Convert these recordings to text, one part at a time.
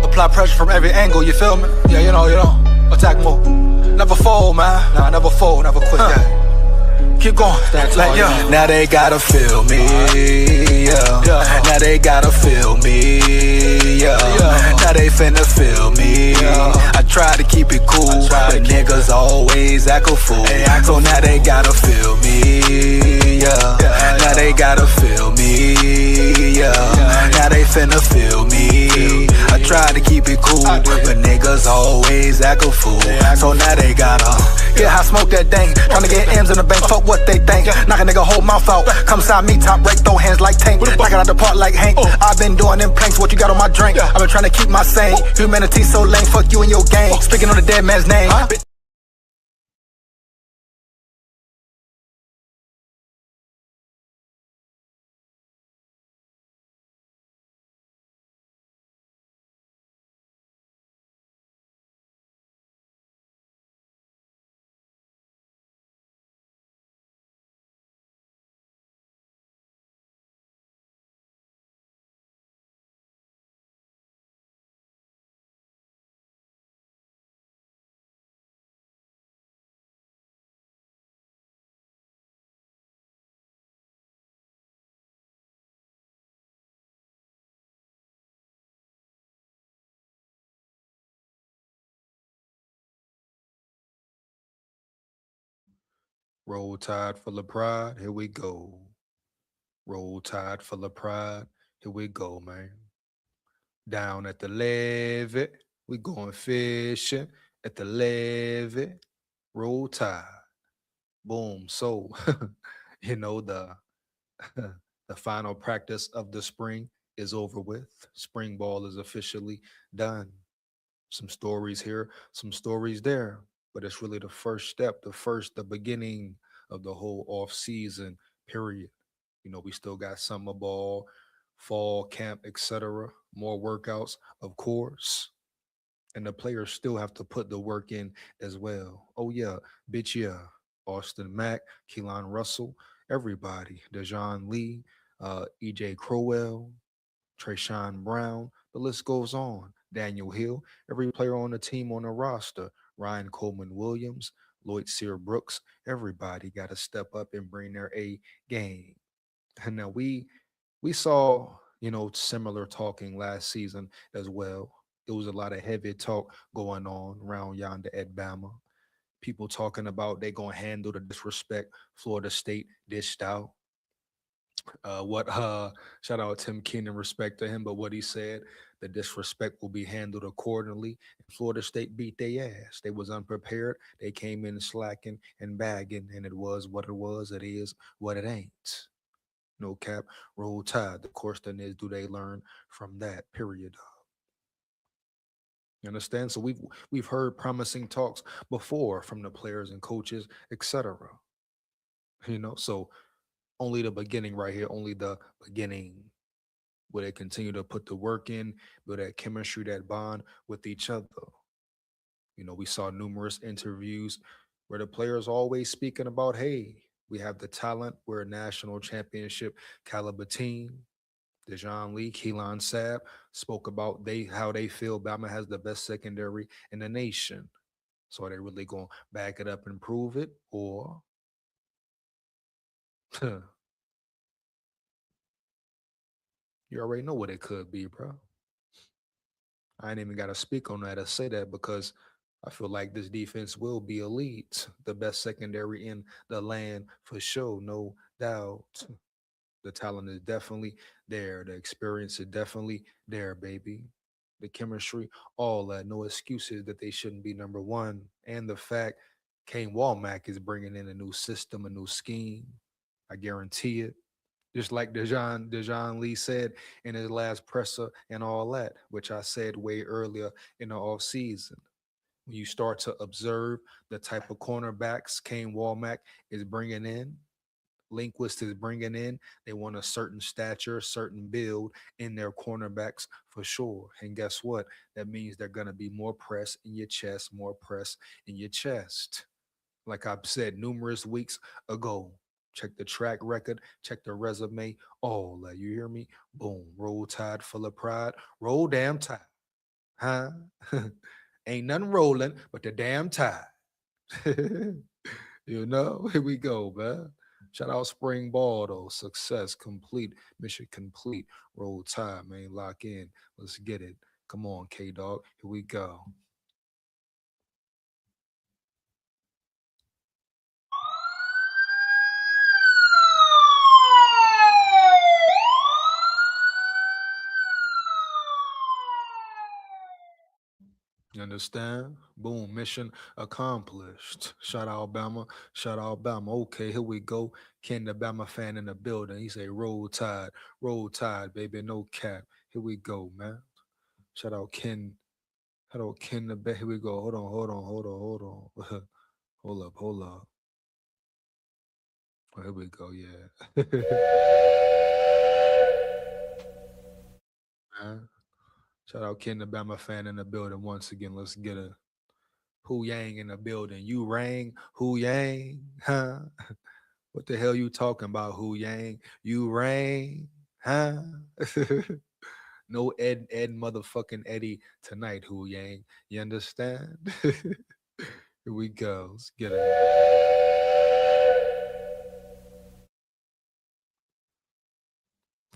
Apply pressure from every angle, you feel me? Yeah, you know. Attack move. Never fold, man. Nah, never fold, never quit. Yeah. Keep going. Now they gotta feel me. Yeah. Now they gotta feel me. Yeah. Now they finna feel me. I try to keep it cool, but niggas always act a fool. So now they gotta feel me. Yeah. Now they gotta feel me. Yeah. Now they finna feel me. I try to keep it cool, but niggas always act a fool. So now they gotta. Yeah, I smoke that dang. Tryna get M's in the bank, fuck what they think. Knock a nigga whole mouth out. Come sign me, top break, throw hands like Tank. Knock it out the park like Hank. I've been doing them pranks, what you got on my drink? I've been trying to keep my sane. Humanity so lame, fuck you and your gang. Speaking on the dead man's name. Roll Tide full of pride, here we go. Roll Tide full of pride, here we go, man. Down at the levee, we going fishing at the levee. Roll Tide, boom. So, you know the final practice of the spring is over with. Spring ball is officially done. Some stories here, some stories there, but it's really the first step, the beginning of the whole off season period. You know, we still got summer ball, fall camp, etc. More workouts, of course, and the players still have to put the work in as well. Oh yeah, bitch, yeah. Austin Mack, Keelan Russell, everybody, Dejon Lee, EJ Crowell, Trayshawn Brown, the list goes on. Daniel Hill, every player on the team on the roster, Ryan Coleman Williams, Lloyd Sear Brooks, everybody got to step up and bring their A game. And now we saw, similar talking last season as well. It was a lot of heavy talk going on around yonder at Bama. People talking about they gonna handle the disrespect Florida State dished out. What Shout out Tim Keenan, respect to him, but what he said, the disrespect will be handled accordingly. Florida State beat their ass. They was unprepared. They came in slacking and bagging, and it was what it was. It is what it ain't. No cap, roll tide. The question is, do they learn from that? Period. You understand? So we've heard promising talks before from the players and coaches, etc. So only the beginning right here, only the beginning. Will they continue to put the work in, build that chemistry, that bond with each other? We saw numerous interviews where the players always speaking about, hey, we have the talent, we're a national championship caliber team. Dejon Lee, Keelan Sabb spoke about how they feel Bama has the best secondary in the nation. So are they really going to back it up and prove it? Or you already know what it could be, bro. I ain't even got to speak on that or say that because I feel like this defense will be elite, the best secondary in the land for sure, no doubt. The talent is definitely there. The experience is definitely there, baby. The chemistry, all that. No excuses that they shouldn't be number one. And the fact Kane Walmack is bringing in a new system, a new scheme. I guarantee it. Just like Dejon Lee said in his last presser and all that, which I said way earlier in the off season. When you start to observe the type of cornerbacks Kane Walmack is bringing in, Linquist is bringing in, they want a certain stature, certain build in their cornerbacks for sure. And guess what? That means they're going to be more press in your chest, more press in your chest. Like I've said numerous weeks ago, check the track record, check the resume, all that. You hear me? Boom. Roll Tide full of pride. Roll damn tide. Huh? Ain't nothing rolling but the damn tide. Here we go, man. Shout out Spring Ball though. Success complete. Mission complete. Roll Tide, man. Lock in. Let's get it. Come on, K Dog. Here we go. You understand? Boom, mission accomplished. Shout out Alabama. Shout out Alabama. Okay, here we go. Ken the Bama fan in the building. He say roll tide, baby, no cap. Here we go, man. Shout out Ken. Shout out Ken the Here we go. Hold on. Hold up. Oh, here we go, yeah. Man. Shout out Ken the Bama fan in the building once again. Let's get a Hu Yang in the building. You rang, Hu Yang, huh? What the hell you talking about, Hu Yang? You rang, huh? No Ed motherfucking Eddie tonight, Hu Yang. You understand? Here we go. Let's get it.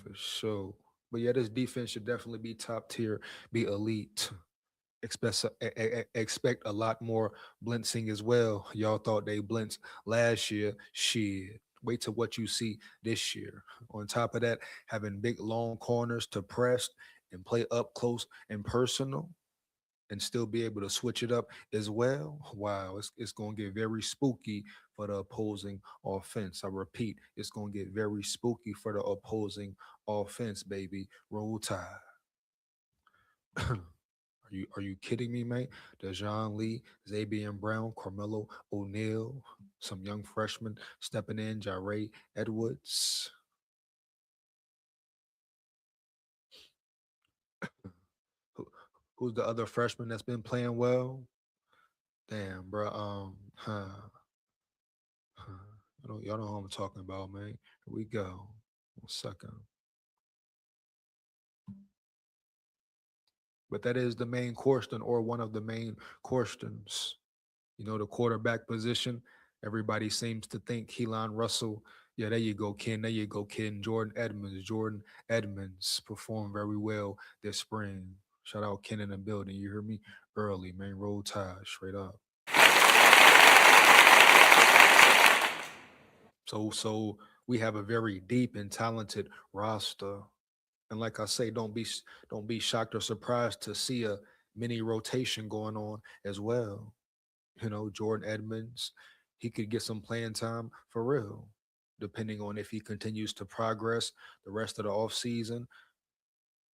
For sure. But yeah, this defense should definitely be top tier, be elite. Expect a lot more blitzing as well. Y'all thought they blitzed last year. Shit. Wait till what you see this year. On top of that, having big long corners to press and play up close and personal and still be able to switch it up as well. Wow, it's going to get very spooky for the opposing offense. I repeat, it's going to get very spooky for the opposing offense, baby. Roll Tide. Are you kidding me, mate? Dejon Lee, Xavier Brown, Carmelo O'Neal, some young freshmen stepping in, Jare Edwards. Who, who's the other freshman that's been playing well? Damn, bro. Y'all know who I'm talking about, man. Here we go. 1 second. But that is the main question, or one of the main questions. The quarterback position. Everybody seems to think Keelan Russell. Yeah, there you go, Ken. There you go, Ken. Jordan Edmonds performed very well this spring. Shout out Ken in the building. You hear me? Early, man. Roll Tide, straight up. So we have a very deep and talented roster. And like I say, don't be shocked or surprised to see a mini rotation going on as well. Jordan Edmonds, he could get some playing time for real, depending on if he continues to progress the rest of the offseason.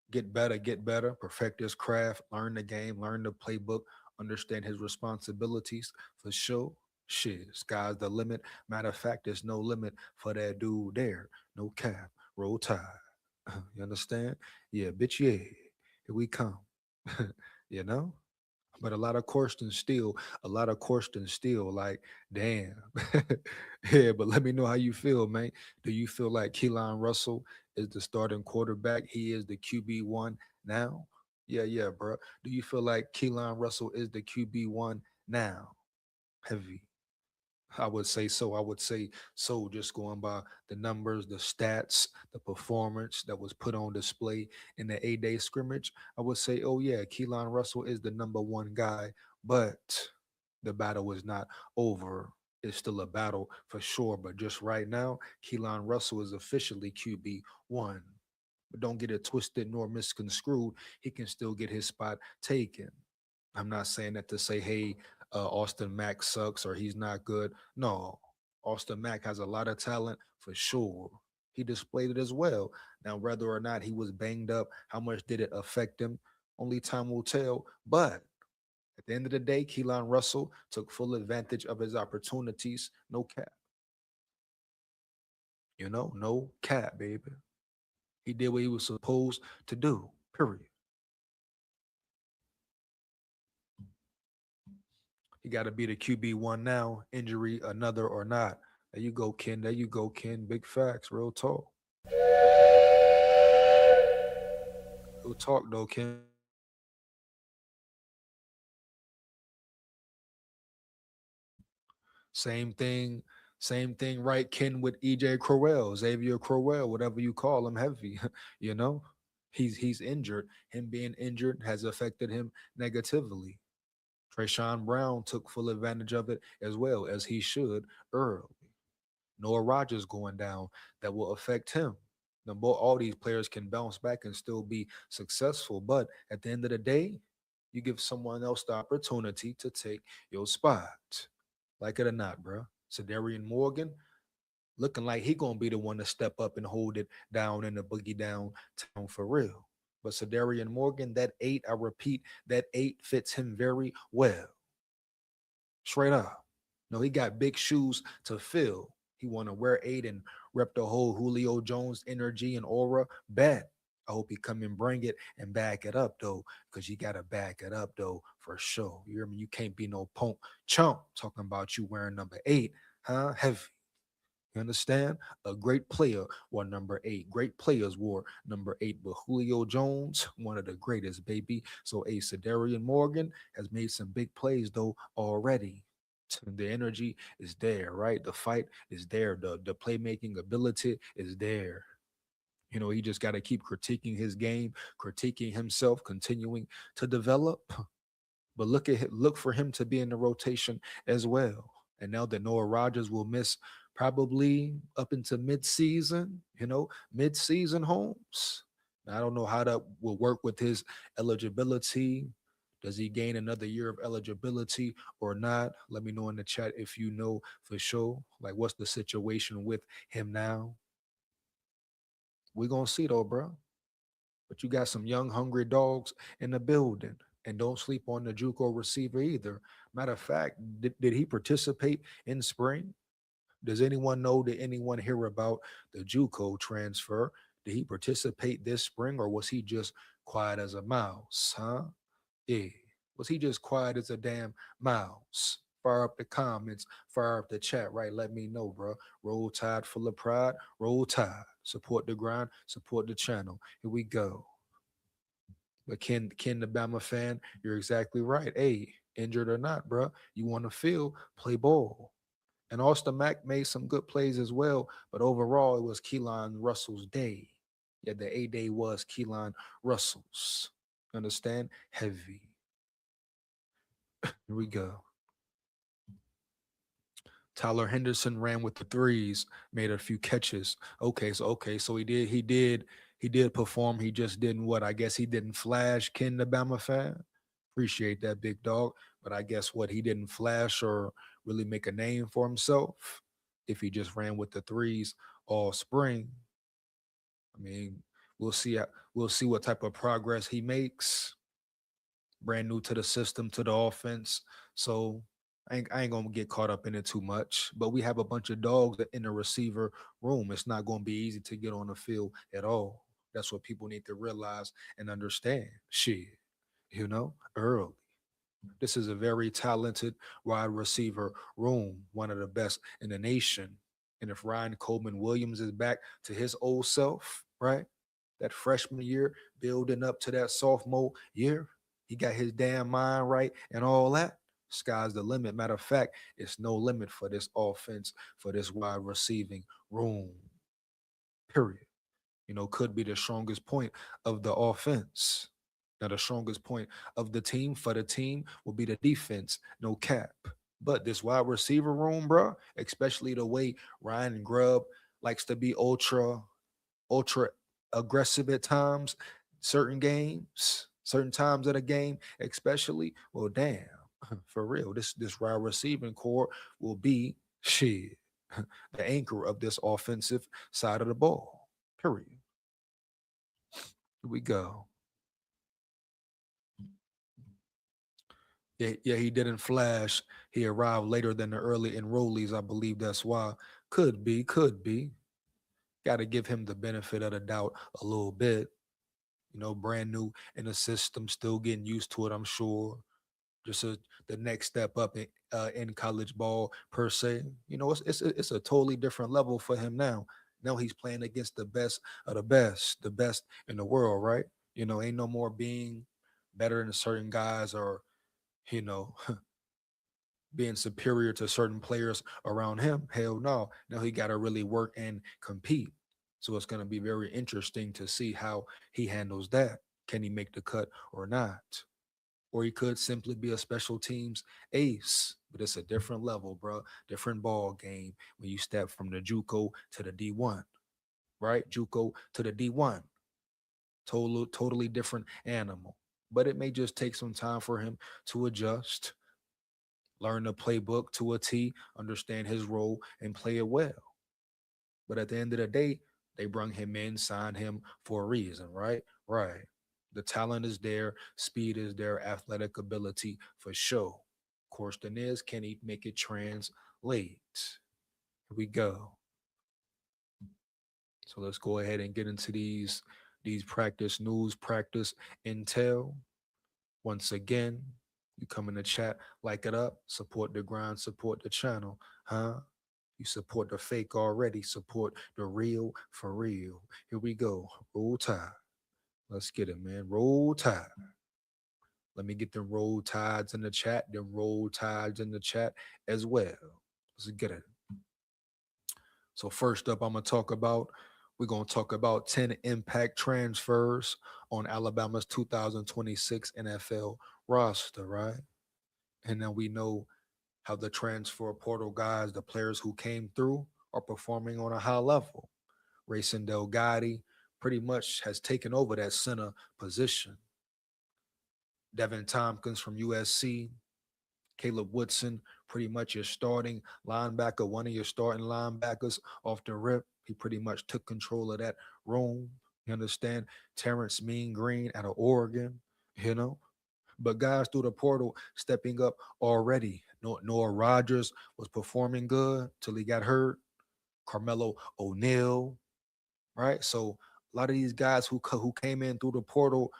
Get better, perfect his craft, learn the game, learn the playbook, understand his responsibilities for sure. Shit, sky's the limit. Matter of fact, there's no limit for that dude there. No cap, roll tide. You understand? Yeah, bitch, yeah. Here we come. you know? But a lot of questions still, like, damn. Yeah, but let me know how you feel, man. Do you feel like Keelan Russell is the starting quarterback? He is the QB1 now? Yeah, bro. Do you feel like Keelan Russell is the QB1 now? Heavy. I would say so. I would say so, just going by the numbers, the stats, the performance that was put on display in the 8-day scrimmage. I would say, oh, yeah, Keelan Russell is the number one guy, but the battle is not over. It's still a battle for sure. But just right now, Keelan Russell is officially QB1. But don't get it twisted nor misconstrued. He can still get his spot taken. I'm not saying that to say, hey, Austin Mack sucks or he's not good. No, Austin Mack has a lot of talent for sure. He displayed it as well. Now, whether or not he was banged up, how much did it affect him? Only time will tell. But at the end of the day, Keelan Russell took full advantage of his opportunities. No cap. No cap, baby. He did what he was supposed to do, period. He got to be the QB1 now, injury, another or not. There you go, Ken. There you go, Ken. Big facts, real talk. Real talk, though, Ken. Same thing, same thing, right, Ken, with EJ Crowell, Xavier Crowell, whatever you call him, heavy. you know, he's injured. Him being injured has affected him negatively. Trayshawn Brown took full advantage of it as well as he should early. Noah Rogers going down, that will affect him. Now, all these players can bounce back and still be successful, but at the end of the day, you give someone else the opportunity to take your spot. Like it or not, bro. Sedarian Morgan looking like he gonna be the one to step up and hold it down in the boogie down town for real. But Sedarian Morgan, that 8, I repeat, that 8 fits him very well. Straight up. No, he got big shoes to fill. He want to wear 8 and rep the whole Julio Jones energy and aura. Bet. I hope he come and bring it and back it up though, because you gotta back it up though for sure. You hear me? You can't be no punk chump talking about you wearing number 8, huh? Heavy. You understand? A great player wore number 8. Great players wore number 8. But Julio Jones, one of the greatest, baby. So a Sedarian Morgan has made some big plays though already. The energy is there, right? The fight is there. The playmaking ability is there. You know, he just got to keep critiquing his game, critiquing himself, continuing to develop. But look for him to be in the rotation as well. And now that Noah Rogers will miss probably up into mid-season, mid-season homes. I don't know how that will work with his eligibility. Does he gain another year of eligibility or not? Let me know in the chat if you know for sure. Like, what's the situation with him now? We're going to see, though, bro. But you got some young, hungry dogs in the building. And don't sleep on the JUCO receiver either. Matter of fact, did he participate in spring? Does anyone know? Did anyone hear about the JUCO transfer? Did he participate this spring, or was he just quiet as a mouse? Huh? Yeah. Was he just quiet as a damn mouse? Fire up the comments, fire up the chat, right? Let me know, bro. Roll Tide full of pride, roll tide. Support the grind, support the channel. Here we go. But Ken the Bama fan, you're exactly right. Hey, injured or not, bro, you want to feel, play ball. And Austin Mack made some good plays as well, but overall it was Keelan Russell's day. Yeah, the A day was Keelan Russell's. Understand? Heavy. Here we go. Tyler Henderson ran with the threes, made a few catches. So he did perform. He just didn't what? I guess he didn't flash. Ken the Bama fan. Appreciate that, big dog. But I guess what, he didn't flash or really make a name for himself if he just ran with the threes all spring. I mean, we'll see. We'll see what type of progress he makes. Brand new to the system, to the offense. So I ain't gonna get caught up in it too much. But we have a bunch of dogs in the receiver room. It's not gonna be easy to get on the field at all. That's what people need to realize and understand. Shit, early. This is a very talented wide receiver room, one of the best in the nation. And if Ryan Coleman Williams is back to his old self, right? That freshman year, building up to that sophomore year, he got his damn mind right and all that. Sky's the limit. Matter of fact, it's no limit for this offense, for this wide receiving room. Period. Could be the strongest point of the offense. Now, the strongest point of the team for the team will be the defense, no cap. But this wide receiver room, bro, especially the way Ryan Grubb likes to be ultra aggressive at times, certain games, certain times of the game, especially, well, damn, for real, this wide receiving core will be shit, the anchor of this offensive side of the ball. Period. Here we go. Yeah, he didn't flash. He arrived later than the early enrollees. I believe that's why. Could be, could be. Got to give him the benefit of the doubt a little bit. Brand new in the system, still getting used to it, I'm sure. just the next step up in college ball per se. You know, it's a totally different level for him now. Now he's playing against the best of the best in the world, right? You know, ain't no more being better than certain guys or you know being superior to certain players around him. Hell no. Now he got to really work and compete. So it's going to be very interesting to see how he handles that. Can he make the cut or not? Or he could simply be a special teams ace, but it's a different level, bro. Different ball game when you step from the JUCO to the D1, right? JUCO to the D1, totally different animal. But it may just take some time for him to adjust, learn the playbook to a T, understand his role, and play it well. But at the end of the day, they brung him in, signed him for a reason, right? Right. The talent is there, speed is there, athletic ability for sure. Question is, can he make it translate? Here we go. So let's go ahead and get into these practice news, practice intel. Once again, you come in the chat, like it up, support the grind, support the channel, huh? You support the fake already, support the real for real. Here we go. Roll Tide. Let's get it, man. Roll Tide. Let me get them roll tides in the chat, them roll tides in the chat as well. Let's get it. So first up, we're gonna talk about 10 impact transfers on Alabama's 2026 NFL roster, right? And then we know how the transfer portal guys, the players who came through, are performing on a high level. Racing Delgatti pretty much has taken over that center position. Devin Tompkins from USC, Caleb Woodson, pretty much your starting linebacker, one of your starting linebackers off the rip. He pretty much took control of that room. You understand? Terrence Mean Green out of Oregon, you know? But guys through the portal stepping up already. Noah Rogers was performing good till he got hurt. Carmelo O'Neal, right? So a lot of these guys who came in through the portal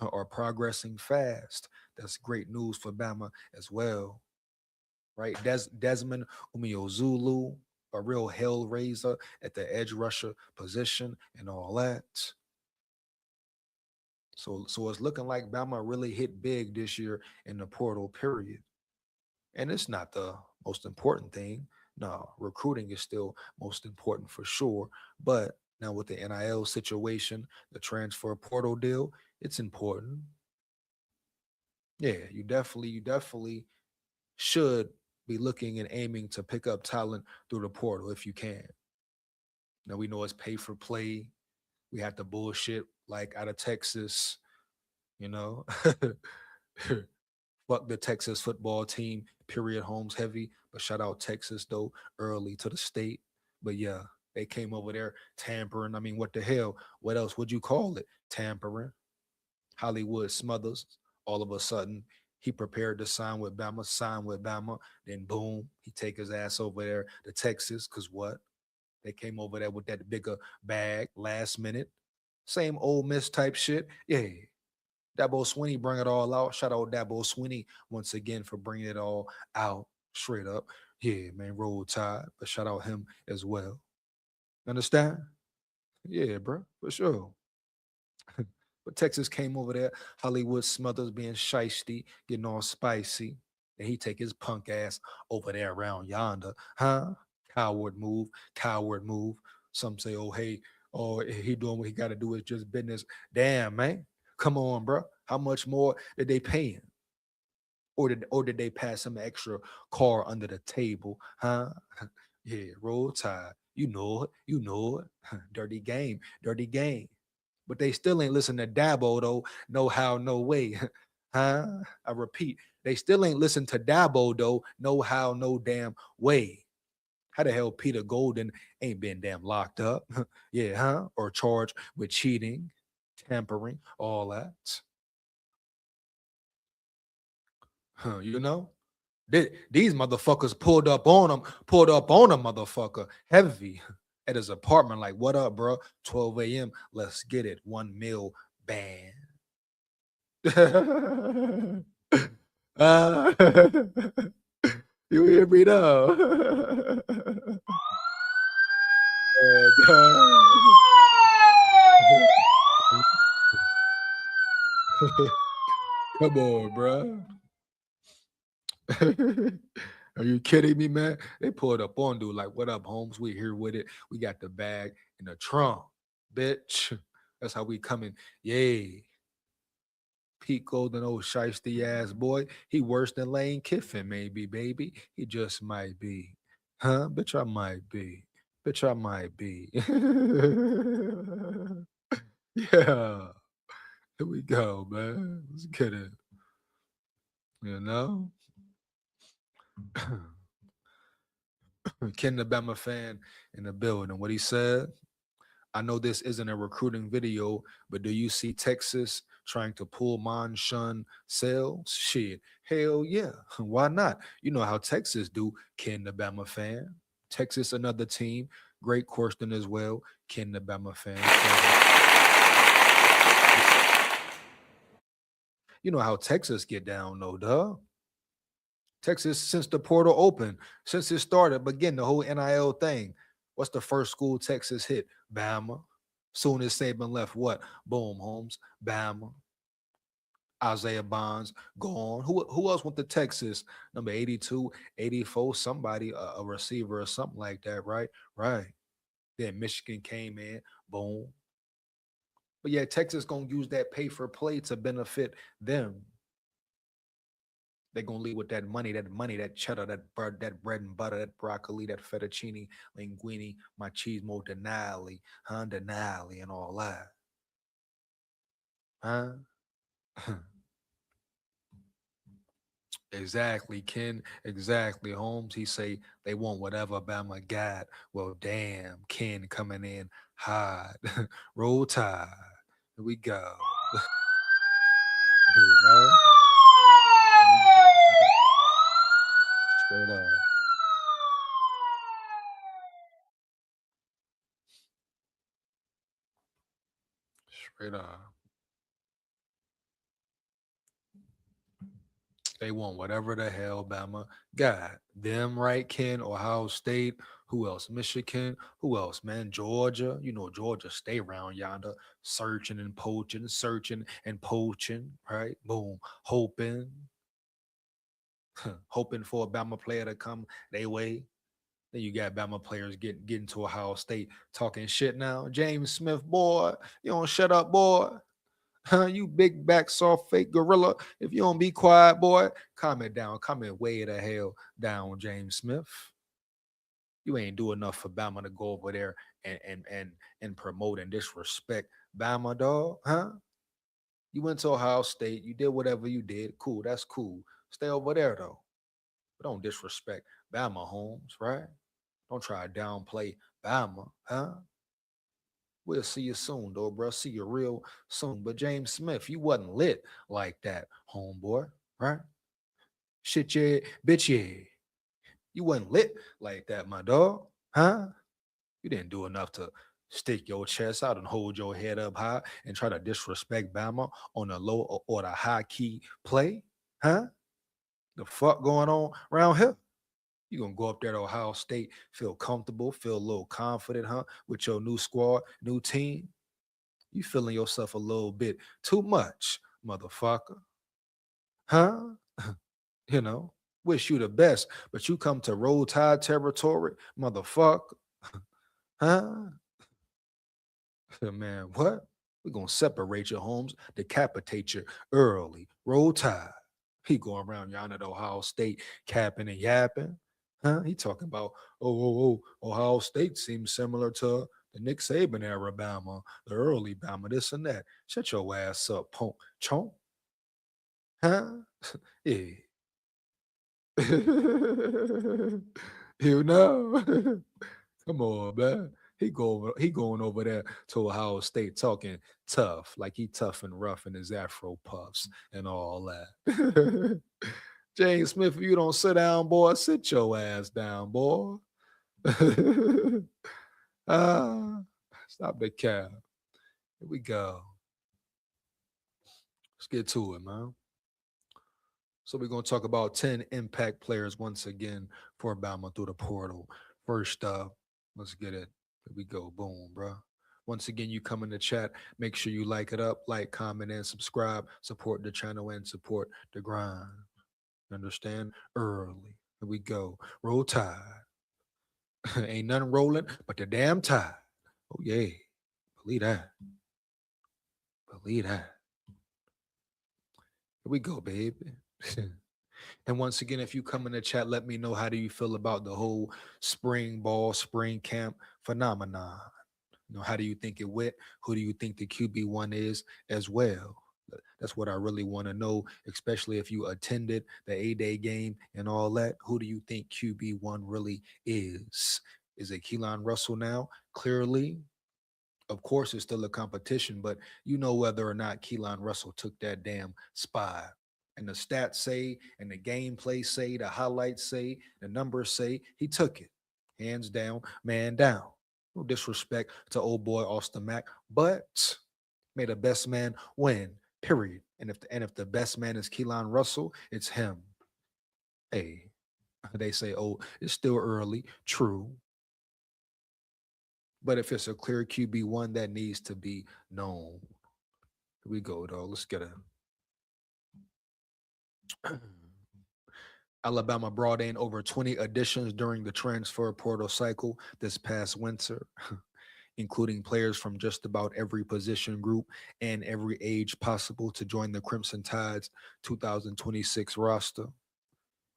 are progressing fast. That's great news for Bama as well, right? Desmond Umeozulu, a real hellraiser at the edge rusher position and all that. So it's looking like Bama really hit big this year in the portal period. And it's not the most important thing. No, recruiting is still most important for sure. But now with the NIL situation, the transfer portal deal, it's important. Yeah, you definitely should be looking and aiming to pick up talent through the portal if you can. Now we know it's pay for play. We had the bullshit like out of Texas, you know. Fuck the Texas football team, period. Homes heavy, but shout out Texas though, early to the state. But yeah, they came over there tampering. I mean, what the hell? What else would you call it? Tampering. Hollywood Smothers. All of a sudden, he prepared to sign with Bama. Then boom, he take his ass over there to Texas. Cause what? They came over there with that bigger bag last minute. Same old Miss type shit. Yeah, Dabo Swinney bring it all out. Shout out Dabo Swinney once again for bringing it all out straight up. Yeah, man, roll tide. But shout out him as well. Understand? Yeah, bro, for sure. But Texas came over there. Hollywood Smothers being shisty, getting all spicy. And he take his punk ass over there around yonder. Huh? Coward move, coward move. Some say, oh, hey, oh, he doing what he got to do is just business. Damn, man. Come on, bro. How much more did they pay him? Or did they pass him an extra car under the table? Huh? Yeah, roll tide. You know it. Dirty game, dirty game. But they still ain't listen to Dabo though. No how, no way. Huh? I repeat, they still ain't listen to Dabo though. No how, no damn way. How the hell Peter Golden ain't been damn locked up? Yeah, huh? Or charged with cheating, tampering, all that. Huh, you know? These motherfuckers pulled up on a motherfucker heavy at his apartment. Like, what up, bro? 12 a.m. Let's get it. 1 mil ban. Ah, you hear me now? And, come on, bro. Are you kidding me, man? They pulled up on dude like, "What up, Holmes? We here with it. We got the bag in the trunk, bitch." That's how we coming. Yay. Pete Golden, old shiesty ass boy. He worse than Lane Kiffin, maybe, baby. He just might be. Huh? Bitch, I might be. Bitch, I might be. Yeah. Here we go, man. Let's get it. You know? Ken the Bama fan in the building. What he said, I know this isn't a recruiting video, but do you see Texas trying to pull Shun sales? Shit, hell yeah. Why not? You know how Texas do, Ken the Bama fan. Texas, another team. Great question as well, Ken the Bama fan. You know how Texas get down, though, duh. Texas, since the portal opened, since it started, begin the whole NIL thing. What's the first school Texas hit? Bama. Soon as Saban left, what? Boom, Holmes. Bama. Isaiah Bonds gone. Who else went to Texas? Number 82, 84, somebody, a receiver or something like that, right? Right. Then Michigan came in, boom. But yeah, Texas gonna use that pay for play to benefit them. They're gonna leave with that money, that cheddar, that bread and butter, that broccoli, that fettuccine, linguine, machismo, denali, denali, and all that. Huh? Exactly, Ken. Exactly, Holmes. He say they want whatever Bama got. Well, damn, Ken coming in hot. Roll Tide. Here we go. You know? Straight up. Straight up. They want whatever the hell Bama got. Them, right, Ken? Ohio State. Who else? Michigan. Who else, man? Georgia. You know, Georgia stay around yonder, searching and poaching, right? Boom. Hoping, hoping for a Bama player to come their way. Then you got Bama players getting to Ohio State talking shit now. James Smith, boy, you don't shut up, boy. Huh, you big back soft fake gorilla. If you don't be quiet, boy, comment down. Comment way the hell down, James Smith. You ain't do enough for Bama to go over there and promote and disrespect Bama, dog. Huh? You went to Ohio State. You did whatever you did. Cool. That's cool. Stay over there though. But don't disrespect Bama, Holmes, right? Don't try to downplay Bama, huh? We'll see you soon, though, bro. See you real soon. But James Smith, you wasn't lit like that, homeboy, right? Shit, yeah, bitch, yeah. You wasn't lit like that, my dog, huh? You didn't do enough to stick your chest out and hold your head up high and try to disrespect Bama on the low or the high key play, huh? The fuck going on around here? You gonna go up there to Ohio State, feel comfortable, feel a little confident, huh? With your new squad, new team. You feeling yourself a little bit too much, motherfucker. Huh? You know, wish you the best, but you come to roll tide territory, motherfucker. Huh? Man, what? We're gonna separate your homes, decapitate you early. Roll tide. He going around yonder at Ohio State capping and yapping. Huh? He talking about, Ohio State seems similar to the Nick Saban era Bama, the early Bama, this and that. Shut your ass up, punk chonk. Huh? Yeah. You know? Come on, man. He going over there to Ohio State talking tough, like he tough and rough in his Afro puffs and all that. James Smith, if you don't sit down, boy, sit your ass down, boy. Ah, stop the cap. Here we go. Let's get to it, man. So we're gonna talk about 10 impact players once again for Bama through the portal. First up, let's get it. Here we go. Boom, bro. Once again, you come in the chat. Make sure you like it up, like, comment, and subscribe. Support the channel and support the grind. Understand? Early. Here we go. Roll Tide. Ain't nothing rolling but the damn tide. Oh yeah. Believe that. Believe that. Here we go, baby. And once again, if you come in the chat, let me know how do you feel about the whole spring ball, spring camp phenomenon. How do you think it went? Who do you think the QB1 is as well? That's what I really want to know, especially if you attended the A-Day game and all that. Who do you think QB1 really is? Is it Keelan Russell now? Clearly, of course, it's still a competition, but you know whether or not Keelan Russell took that damn spot. And the stats say, and the gameplay say, the highlights say, the numbers say he took it. Hands down, man down. No disrespect to old boy Austin Mack, but may the best man win. Period. And if the best man is Keelan Russell, it's him. Hey, they say, oh, it's still early. True. But if it's a clear QB1, that needs to be known. Here we go, dog. Let's get a Alabama brought in over 20 additions during the transfer portal cycle this past winter, including players from just about every position group and every age possible to join the Crimson Tide's 2026 roster.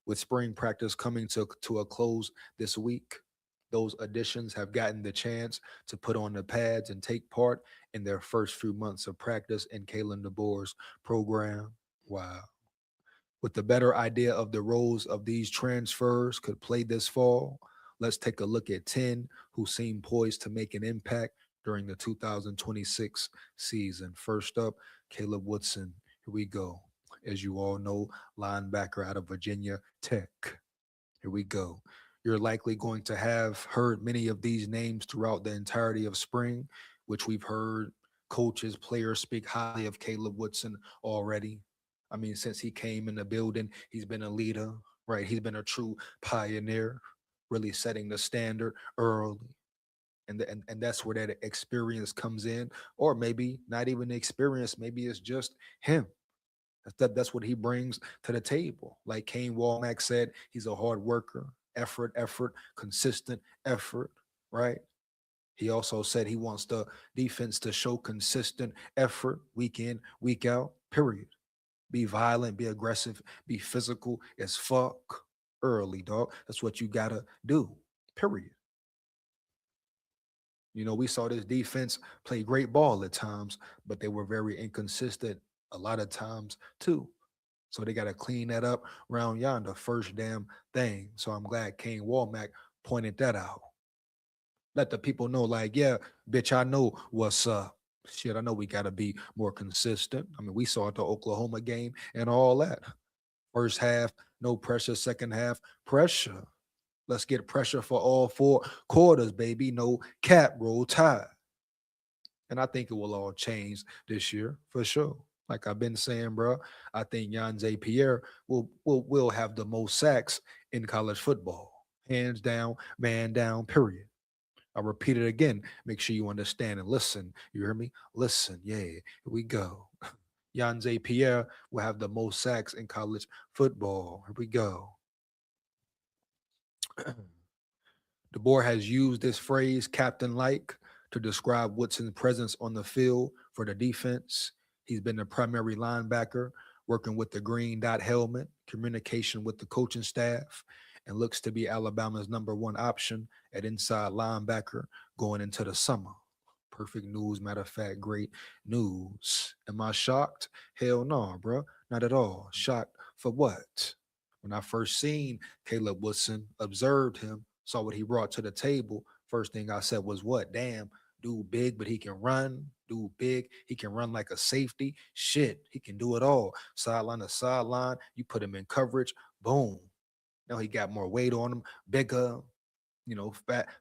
With spring practice coming to a close this week, those additions have gotten the chance to put on the pads and take part in their first few months of practice in Kalen DeBoer's program. Wow. With the better idea of the roles of these transfers could play this fall, let's take a look at 10 who seem poised to make an impact during the 2026 season. First up, Caleb Woodson. Here we go. As you all know, linebacker out of Virginia Tech. Here we go. You're likely going to have heard many of these names throughout the entirety of spring, which we've heard coaches, players speak highly of Caleb Woodson already. I mean, since he came in the building, he's been a leader, right? He's been a true pioneer, really setting the standard early. And that's where that experience comes in, or maybe not even the experience, maybe it's just him. That's what he brings to the table. Like Kane Walmack said, he's a hard worker, effort, consistent effort, right? He also said he wants the defense to show consistent effort week in, week out, period. Be violent, be aggressive, be physical as fuck early, dog. That's what you gotta do, period. We saw this defense play great ball at times, but they were very inconsistent a lot of times too. So they got to clean that up around yonder first damn thing. So I'm glad Kane Walmack pointed that out. Let the people know, like, yeah, bitch, I know what's up. Shit, I know we got to be more consistent. I mean, we saw it the Oklahoma game and all that. First half, no pressure. Second half, pressure. Let's get pressure for all 4 quarters, baby. No cap, roll tide. And I think it will all change this year for sure. Like I've been saying, bro, I think Yanze Pierre will have the most sacks in college football. Hands down, man down, period. I'll repeat it again. Make sure you understand and listen. You hear me? Listen. Yeah, here we go. Yanze Pierre will have the most sacks in college football. Here we go. DeBoer has used this phrase, captain like, to describe Woodson's presence on the field for the defense. He's been the primary linebacker, working with the green dot helmet, communication with the coaching staff, and looks to be Alabama's #1 option at inside linebacker going into the summer. Perfect news. Matter of fact, great news. Am I shocked? Hell no, bro. Not at all. Shocked for what? When I first seen Caleb Woodson, observed him, saw what he brought to the table, first thing I said was, what? Damn, dude big, but he can run. Dude big, he can run like a safety. Shit, he can do it all. Sideline to sideline, you put him in coverage, boom. Now he got more weight on him, bigger,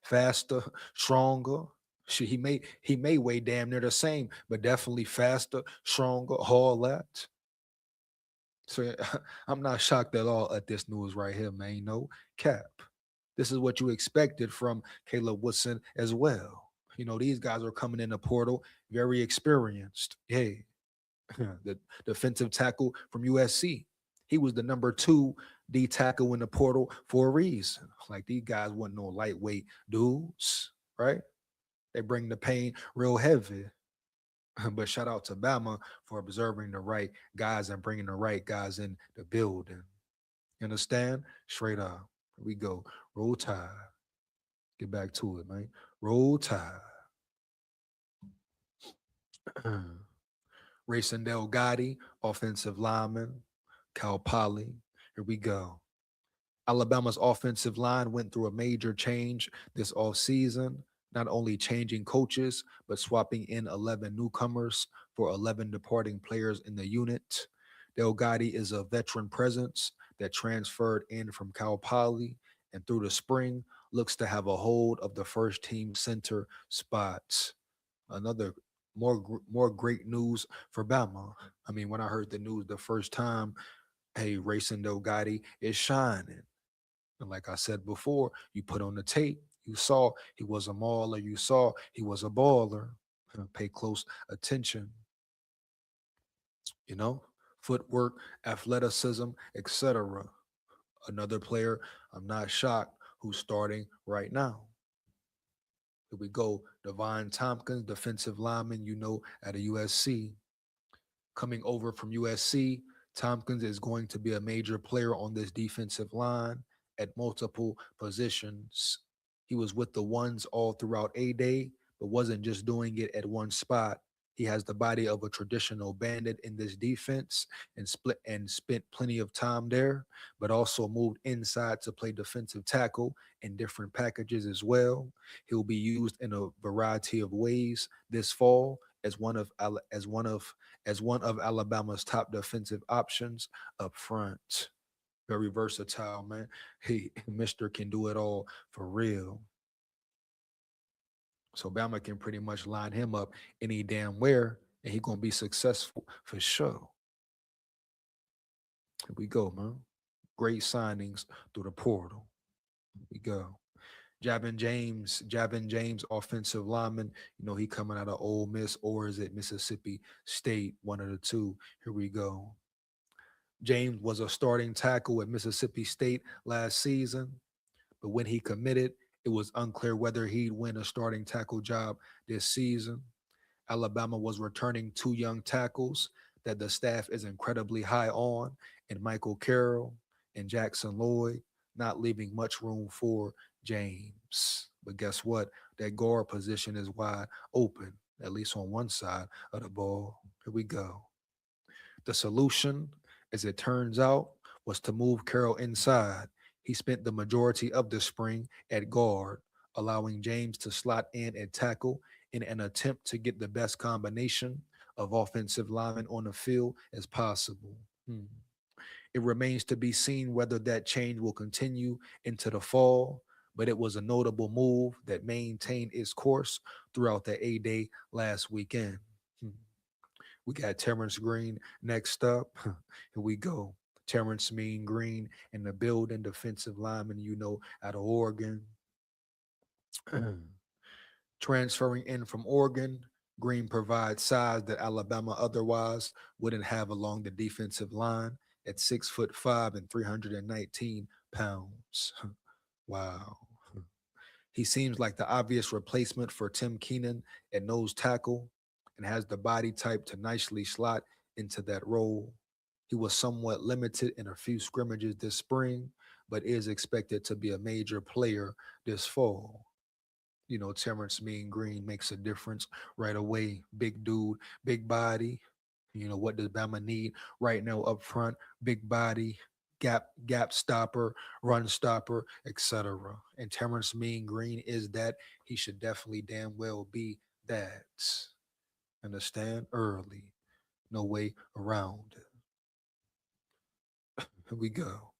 faster, stronger. Shit, he may weigh damn near the same, but definitely faster, stronger, all that. So I'm not shocked at all at this news right here, man. No cap. This is what you expected from Caleb Woodson as well. These guys are coming in the portal, very experienced. Hey, the defensive tackle from USC. He was the number 2 D tackle in the portal for a reason. Like these guys weren't no lightweight dudes, right? They bring the pain real heavy. But shout out to Bama for observing the right guys and bringing the right guys in the building. You understand? Straight up. Here we go. Roll Tide. Get back to it, man. Roll Tide. Racing Delgatti, offensive lineman. Cal Poly. Here we go. Alabama's offensive line went through a major change this offseason, not only changing coaches, but swapping in 11 newcomers for 11 departing players in the unit. Delgatti is a veteran presence that transferred in from Cal Poly and through the spring looks to have a hold of the first team center spots. Another more great news for Bama. I mean, when I heard the news the first time, hey, Racing Delgatti is shining. And like I said before, you put on the tape, you saw he was a mauler, you saw he was a baller. Pay close attention, you know, footwork, athleticism, etc. Another player, I'm not shocked, who's starting right now. Here we go. Devon Tompkins, defensive lineman, at a USC. Coming over from USC, Tompkins is going to be a major player on this defensive line at multiple positions. He was with the ones all throughout A-Day, but wasn't just doing it at one spot. He has the body of a traditional bandit in this defense and spent plenty of time there, but also moved inside to play defensive tackle in different packages as well. He'll be used in a variety of ways this fall as one of Alabama's top defensive options up front. Very versatile, man. He Mister can do it all for real. So Bama can pretty much line him up any damn where, and he gonna be successful for sure. Here we go, man. Great signings through the portal. Here we go. Javin James, offensive lineman. He coming out of Ole Miss, or is it Mississippi State? One of the two. Here we go. James was a starting tackle at Mississippi State last season, but when he committed, it was unclear whether he'd win a starting tackle job this season. Alabama was returning 2 young tackles that the staff is incredibly high on, and Michael Carroll and Jackson Lloyd, not leaving much room for James. But guess what? That guard position is wide open, at least on one side of the ball. Here we go. The solution, as it turns out, was to move Carroll inside. He spent the majority of the spring at guard, allowing James to slot in at tackle in an attempt to get the best combination of offensive linemen on the field as possible. It remains to be seen whether that change will continue into the fall, but it was a notable move that maintained its course throughout the A-Day last weekend. We got Terrence Green next up. Here we go. Terrence Mean Green in the building, defensive lineman, out of Oregon. Transferring in from Oregon, Green provides size that Alabama otherwise wouldn't have along the defensive line at 6'5" and 319 pounds. Wow. He seems like the obvious replacement for Tim Keenan at nose tackle and has the body type to nicely slot into that role. He was somewhat limited in a few scrimmages this spring, but is expected to be a major player this fall. Terrence Mean Green makes a difference right away. Big dude, big body. What does Bama need right now up front? Big body, gap stopper, run stopper, etc. And Terrence Mean Green is that. He should definitely damn well be that. Understand? Early. No way around it. Here we go.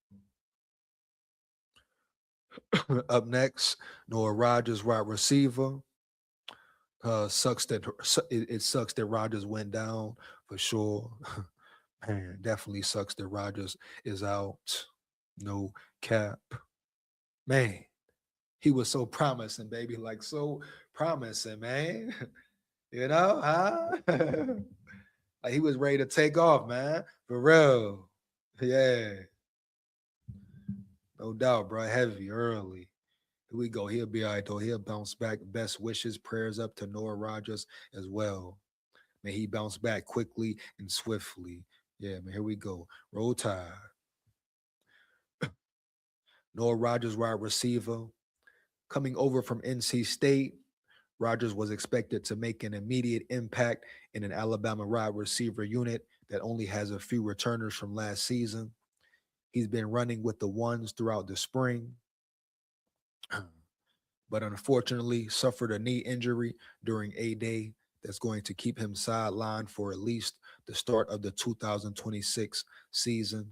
Up next, Noah Rogers, wide receiver. It sucks that Rogers went down for sure. Man, definitely sucks that Rogers is out. No cap. Man, he was so promising, baby. Like so promising, man. You know, huh? Like he was ready to take off, man. For real. Yeah. No doubt, bro. Heavy early. Here we go. He'll be all right, though. He'll bounce back. Best wishes, prayers up to Noah Rogers as well. May he bounce back quickly and swiftly. Yeah, man. Here we go. Roll Tide. Noah Rogers, wide receiver. Coming over from NC State, Rogers was expected to make an immediate impact in an Alabama wide receiver unit that only has a few returners from last season. He's been running with the ones throughout the spring, but unfortunately suffered a knee injury during A-Day that's going to keep him sidelined for at least the start of the 2026 season.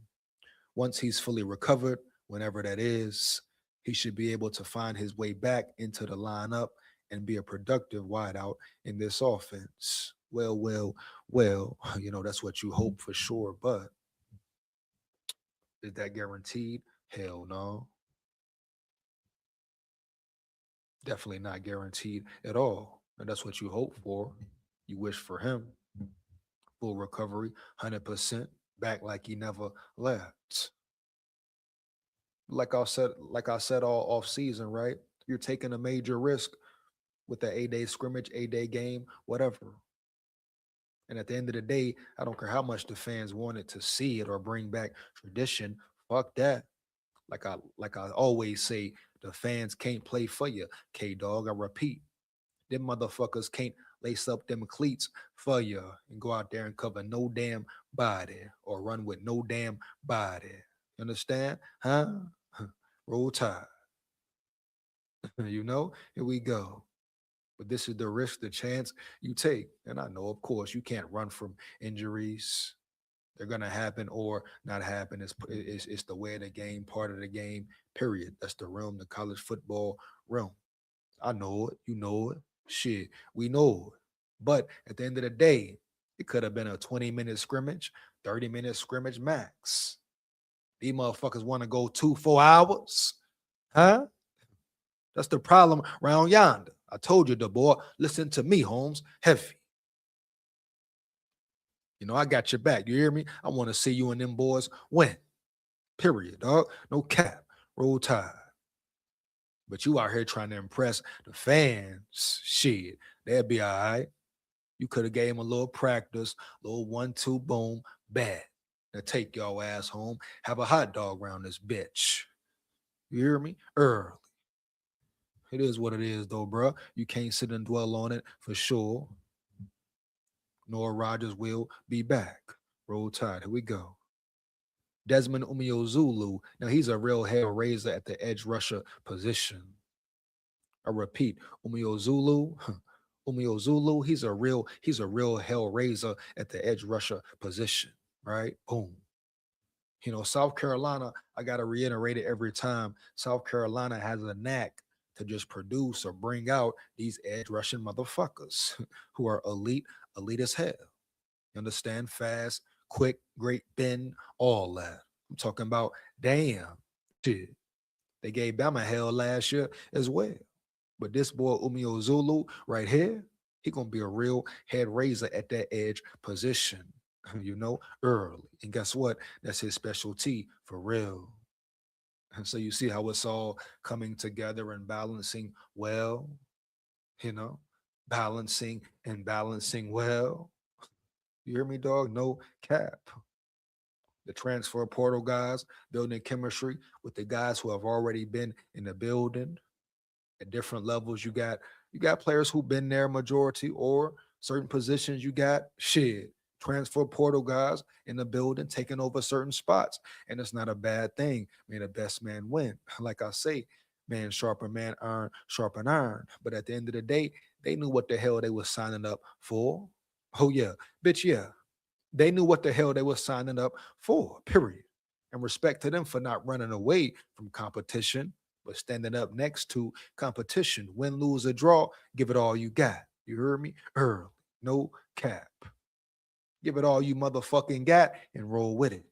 Once he's fully recovered, whenever that is, he should be able to find his way back into the lineup and be a productive wideout in this offense. Well, that's what you hope for sure, but is that guaranteed? Hell no. Definitely not guaranteed at all. And that's what you hope for. You wish for him. Full recovery, 100%, back like he never left. Like I said all off season, right? You're taking a major risk with the A-Day scrimmage, A-Day game, whatever. And at the end of the day, I don't care how much the fans wanted to see it or bring back tradition. Fuck that. Like I always say, the fans can't play for you. K dog, I repeat. Them motherfuckers can't lace up them cleats for you and go out there and cover no damn body or run with no damn body. You understand? Huh? Roll Tide. Here we go. But this is the risk, the chance you take. And I know, of course, you can't run from injuries. They're gonna happen or not happen. It's the way of the game, part of the game. Period. That's the realm, the college football realm. I know it. You know it. Shit, we know it. But at the end of the day, it could have been a 20-minute scrimmage, 30-minute scrimmage max. These motherfuckers want to go 2-4 hours, huh? That's the problem around yonder. I told you, the boy. Listen to me, Holmes. Heavy. I got your back. You hear me? I want to see you and them boys win. Period, dog. No cap. Roll Tide. But you out here trying to impress the fans. Shit, they'll be all right. You could have gave him a little practice, little 1-2, boom, bad. Now take y'all ass home. Have a hot dog around this bitch. You hear me? Early. It is what it is, though, bro. You can't sit and dwell on it for sure. Noah Rogers will be back. Roll Tide. Here we go. Desmond Umeozulu. Now he's a real hell raiser at the edge rusher position. I repeat, Umeozulu, he's a real hell raiser at the edge rusher position. Right? Boom. South Carolina, I gotta reiterate it every time. South Carolina has a knack to just produce or bring out these edge rushing motherfuckers who are elite as hell. You understand? Fast, quick, great bend, all that. I'm talking about damn shit. They gave Bama hell last year as well. But this boy Umeozulu right here, he gonna be a real head raiser at that edge position, early. And guess what? That's his specialty for real. And so you see how it's all coming together and balancing well, you know, balancing and balancing well. You hear me, dog? No cap. The transfer portal guys building chemistry with the guys who have already been in the building at different levels. You got players who've been there majority or certain positions. You got transfer portal guys in the building taking over certain spots, and it's not a bad thing. May the best man win. Like I say, man sharpen man, iron sharpen iron. But at the end of the day, they knew what the hell they was signing up for. Oh yeah, bitch, yeah. They knew what the hell they were signing up for, period. And respect to them for not running away from competition, but standing up next to competition. Win, lose, or draw, give it all you got. You heard me? Early. No cap. Give it all you motherfucking got and roll with it.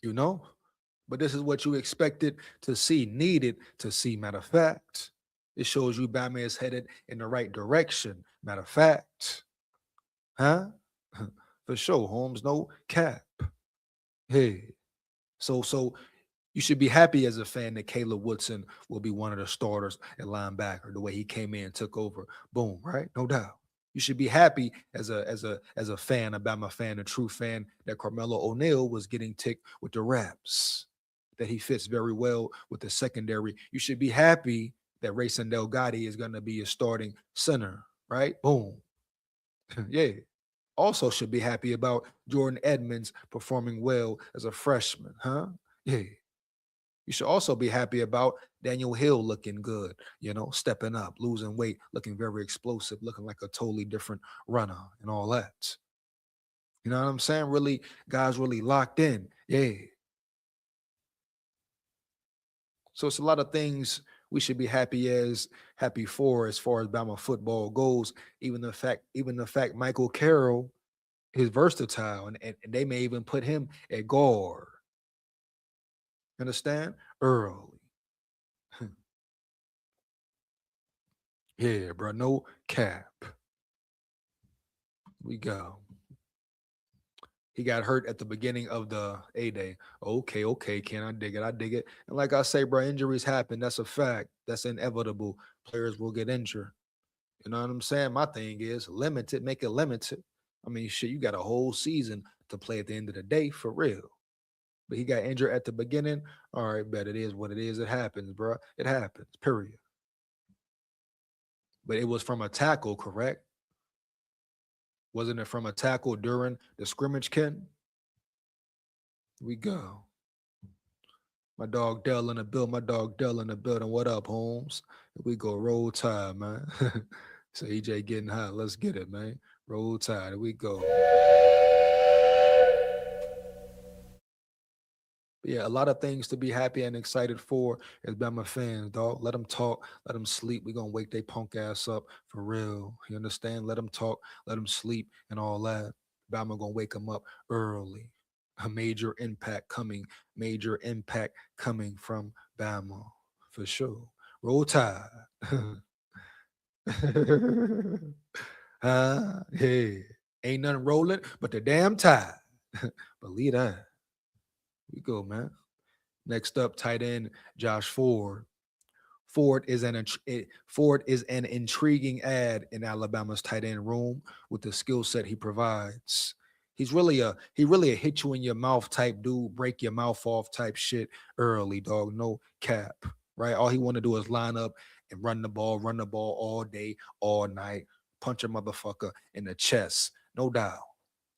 You know? But this is what you expected to see, needed to see. Matter of fact, it shows you Batman is headed in the right direction. Matter of fact, huh? For sure, Holmes, no cap. Hey, so you should be happy as a fan that Caleb Woodson will be one of the starters at linebacker. The way he came in, took over, boom, right? No doubt. You should be happy as a fan, a Bama fan, a true fan, that Carmelo O'Neal was getting ticked with the reps, that he fits very well with the secondary. You should be happy that Rayson Delgado is going to be a starting center, right? Boom. Yeah. Also should be happy about Jordan Edmonds performing well as a freshman, huh? Yeah. You should also be happy about Daniel Hill looking good, stepping up, losing weight, looking very explosive, looking like a totally different runner and all that. You know what I'm saying? Really, guys really locked in. Yeah. So it's a lot of things we should be happy for as far as Bama football goes. Even the fact Michael Carroll is versatile and they may even put him at guard. Understand? Early. Yeah, bro. No cap. We go. He got hurt at the beginning of the A Day. Okay, okay, Ken, I dig it. I dig it. And like I say, bro, injuries happen. That's a fact. That's inevitable. Players will get injured. You know what I'm saying? My thing is limited, make it limited. I mean, shit, you got a whole season to play at the end of the day for real. But he got injured at the beginning. All right, bet it is what it is. It happens, bro. It happens, period. But it was from a tackle, correct? Wasn't it from a tackle during the scrimmage, Ken? We go. My dog Dell in the build. My dog Dell in the building. What up, Holmes? We go. Roll Tide, man. So EJ getting hot. Let's get it, man. Roll Tide. Here we go. But yeah, a lot of things to be happy and excited for as Bama fans, dog. Let them talk. Let them sleep. We gonna wake their punk ass up for real. You understand? Let them talk. Let them sleep and all that. Bama gonna wake them up early. A major impact coming. Major impact coming from Bama for sure. Roll Tide. Hey, ain't nothing rolling but the damn tide. Believe that. We go, man. Next up, tight end Josh Ford. Ford is an intriguing ad in Alabama's tight end room with the skill set he provides. He really a hit you in your mouth type dude, break your mouth off type shit early, dog. No cap, right? All he want to do is line up and run the ball all day, all night, punch a motherfucker in the chest, no doubt.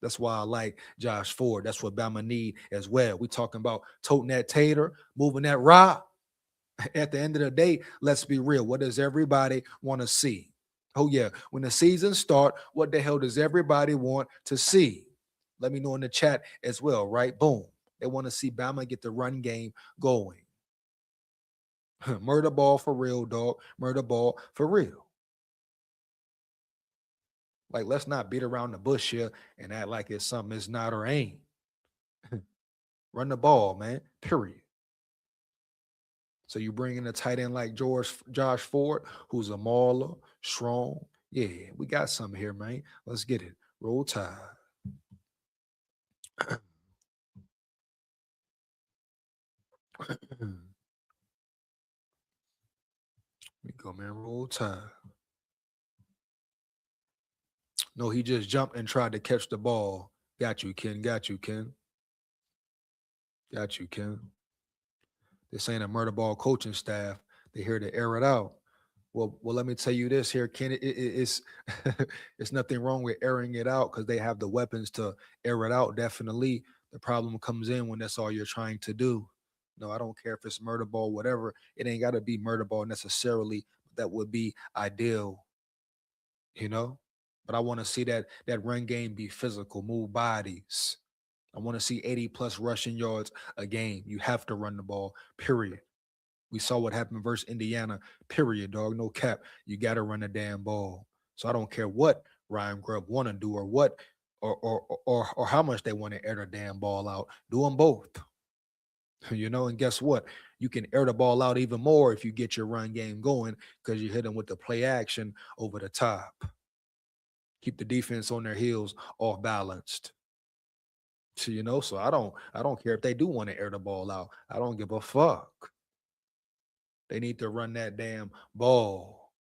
That's why I like Josh Ford. That's what Bama need as well. We talking about toting that tater, moving that rock. At the end of the day, let's be real. What does everybody want to see? Oh, yeah. When the season start, what the hell does everybody want to see? Let me know in the chat as well, right? Boom. They want to see Bama get the run game going. Murder ball for real, dog. Murder ball for real. Like, let's not beat around the bush here and act like it's something it's not or ain't. Run the ball, man. Period. So you bring in a tight end like Josh Ford, who's a mauler, strong. Yeah, we got something here, man. Let's get it. Roll Tide. We go, man. Roll Tide. No, he just jumped and tried to catch the ball. Got you, Ken. Got you, Ken. Got you, Ken. This ain't a murder ball coaching staff. They're here to air it out. Well, let me tell you this here, Ken. It's it's nothing wrong with airing it out because they have the weapons to air it out. Definitely, the problem comes in when that's all you're trying to do. No, I don't care if it's murder ball, whatever. It ain't got to be murder ball necessarily. That would be ideal, you know. But I want to see that run game be physical, move bodies. I want to see 80 plus rushing yards a game. You have to run the ball. Period. We saw what happened versus Indiana. Period, dog. No cap. You got to run the damn ball. So I don't care what Ryan Grubb want to do, or what, or how much they want to air the damn ball out. Do them both. And guess what? You can air the ball out even more if you get your run game going because you hit them with the play action over the top. Keep the defense on their heels off balanced. So I don't care if they do want to air the ball out. I don't give a fuck. They need to run that damn ball.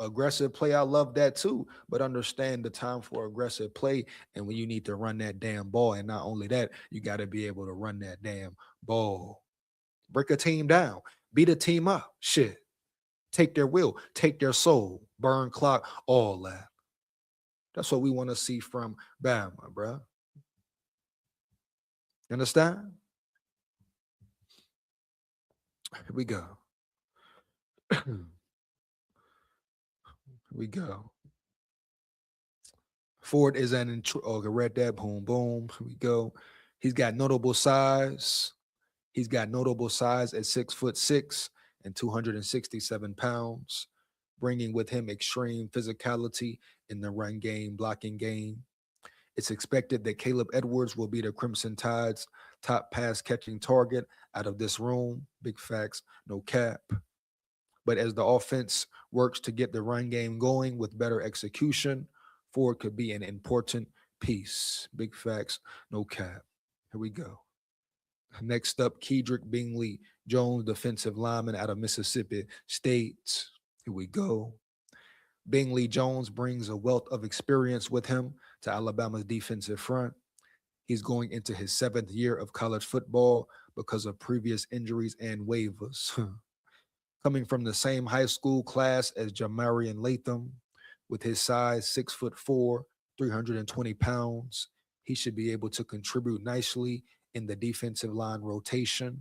Aggressive play, I love that too. But understand the time for aggressive play and when you need to run that damn ball. And not only that, you got to be able to run that damn ball. Break a team down, beat a team up. Shit. Take their will, take their soul, burn clock, all that. That's what we want to see from Bama, bruh. Understand? Here we go. Here we go. Ford is an okay, read that. Boom, boom. Here we go. He's got notable size. He's got notable size at 6'6" and 267 pounds, bringing with him extreme physicality in the run game, blocking game. It's expected that Caleb Edwards will be the Crimson Tide's top pass catching target out of this room. Big facts, no cap. But as the offense works to get the run game going with better execution, Ford could be an important piece. Big facts, no cap. Here we go. Next up, Kedrick Bingley Jones, defensive lineman out of Mississippi State. Here we go. Bingley Jones brings a wealth of experience with him to Alabama's defensive front. He's going into his 7th year of college football because of previous injuries and waivers. Coming from the same high school class as Jamarian Latham, with his size 6'4", 320 pounds, he should be able to contribute nicely in the defensive line rotation,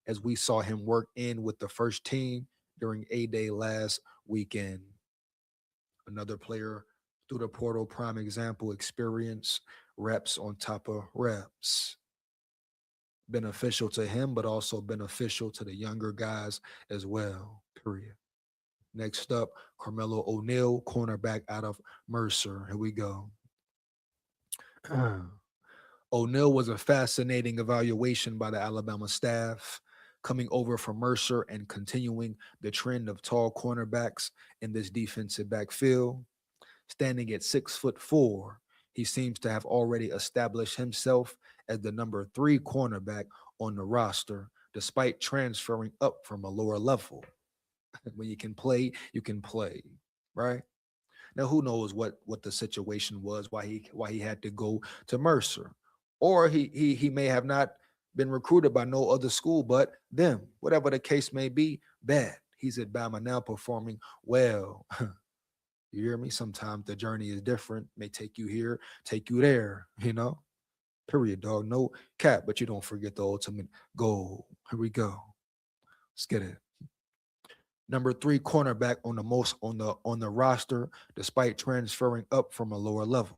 as we saw him work in with the first team during A-Day last weekend. Another player through the portal, prime example, experience, reps on top of reps. Beneficial to him, but also beneficial to the younger guys as well, period. Next up, Carmelo O'Neal, cornerback out of Mercer. Here we go. O'Neal was a fascinating evaluation by the Alabama staff, coming over from Mercer and continuing the trend of tall cornerbacks in this defensive backfield. Standing at 6'4", he seems to have already established himself as the number 3 cornerback on the roster, despite transferring up from a lower level. When you can play, right? Now, who knows what the situation was, why he had to go to Mercer, or he may have not been recruited by no other school but them. Whatever the case may be, bad. He's at Bama now, performing well. You hear me? Sometimes the journey is different. May take you here, take you there. Period, dog. No cap, but you don't forget the ultimate goal. Here we go. Let's get it. Number 3 cornerback on the roster, despite transferring up from a lower level.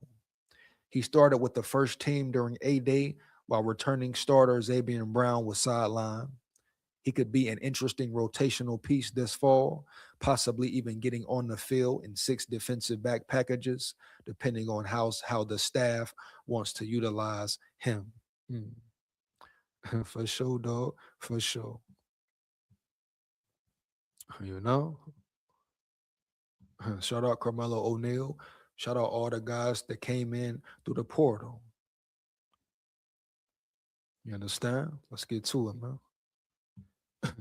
He started with the first team during A-Day, while returning starter Xavier Brown was sidelined. He could be an interesting rotational piece this fall, possibly even getting on the field in 6 defensive back packages, depending on how the staff wants to utilize him. For sure, dog. For sure. Shout out Carmelo O'Neal. Shout out all the guys that came in through the portal. You understand? Let's get to it, man.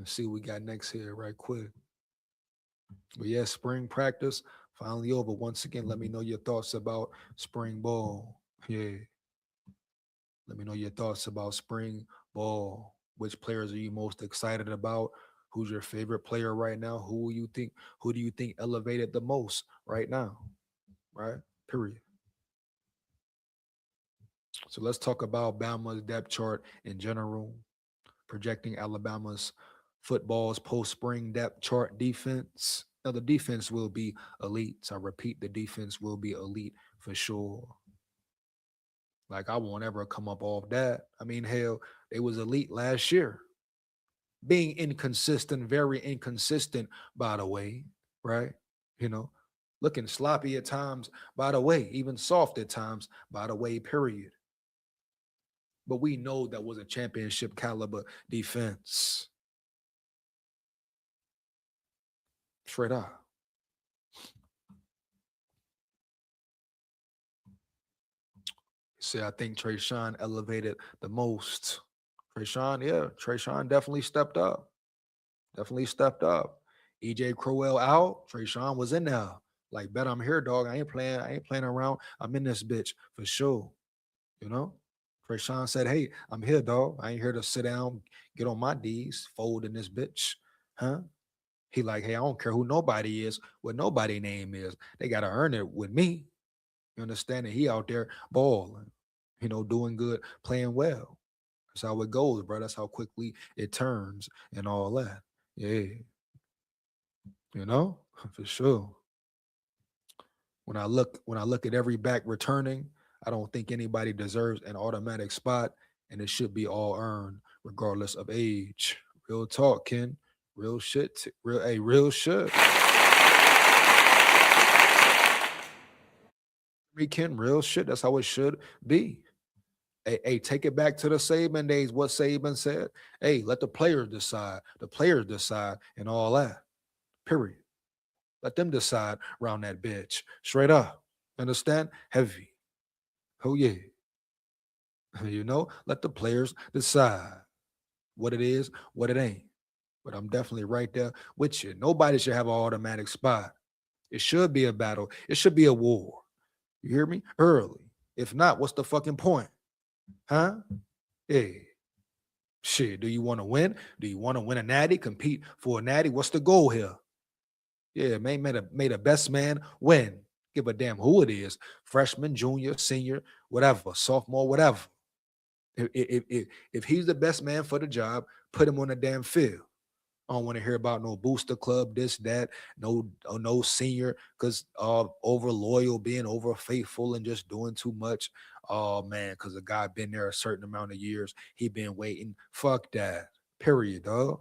See what we got next here right quick. But yeah, spring practice finally over. Once again, let me know your thoughts about spring ball. Yeah. Let me know your thoughts about spring ball. Which players are you most excited about? Who's your favorite player right now? Who do you think elevated the most right now? Right? Period. So let's talk about Bama's depth chart in general, projecting Alabama's football's post-spring depth chart defense. Now, the defense will be elite. So I repeat, the defense will be elite for sure. Like, I won't ever come up off that. I mean, hell, they was elite last year. Being inconsistent, very inconsistent, by the way, right? looking sloppy at times, by the way, even soft at times, by the way, period. But we know that was a championship caliber defense. Straight up. See, I think Trayshawn elevated the most. Trayshawn definitely stepped up. Definitely stepped up. EJ Crowell out. Trayshawn was in there. Like, bet I'm here, dog. I ain't playing around. I'm in this bitch for sure. You know? Trayshawn said, hey, I'm here, dog. I ain't here to sit down, get on my D's, fold in this bitch. Huh? He like, hey, I don't care who nobody is, what nobody name is. They gotta earn it with me. You understand? And he out there balling, doing good, playing well. That's how it goes, bro. That's how quickly it turns and all that. Yeah, for sure. When I look at every back returning, I don't think anybody deserves an automatic spot, and it should be all earned, regardless of age. Real talk, Ken. Real shit. Real shit. Me, Ken, real shit. That's how it should be. Hey, take it back to the Saban days. What Saban said. Hey, let the players decide. The players decide and all that. Period. Let them decide around that bitch. Straight up. Understand? Heavy. Oh yeah. Let the players decide what it is, what it ain't. But I'm definitely right there with you. Nobody should have an automatic spot. It should be a battle. It should be a war. You hear me? Early. If not, what's the fucking point? Huh? Hey. Shit, do you want to win? Do you want to win a natty? Compete for a natty? What's the goal here? Yeah, man, made a best man win. Give a damn who it is. Freshman, junior, senior, whatever, sophomore, whatever. If he's the best man for the job, put him on the damn field. I don't want to hear about no booster club, this, that, no senior, because over loyal, being over faithful and just doing too much. Oh man, because a guy been there a certain amount of years, he been waiting. Fuck that. Period, dog.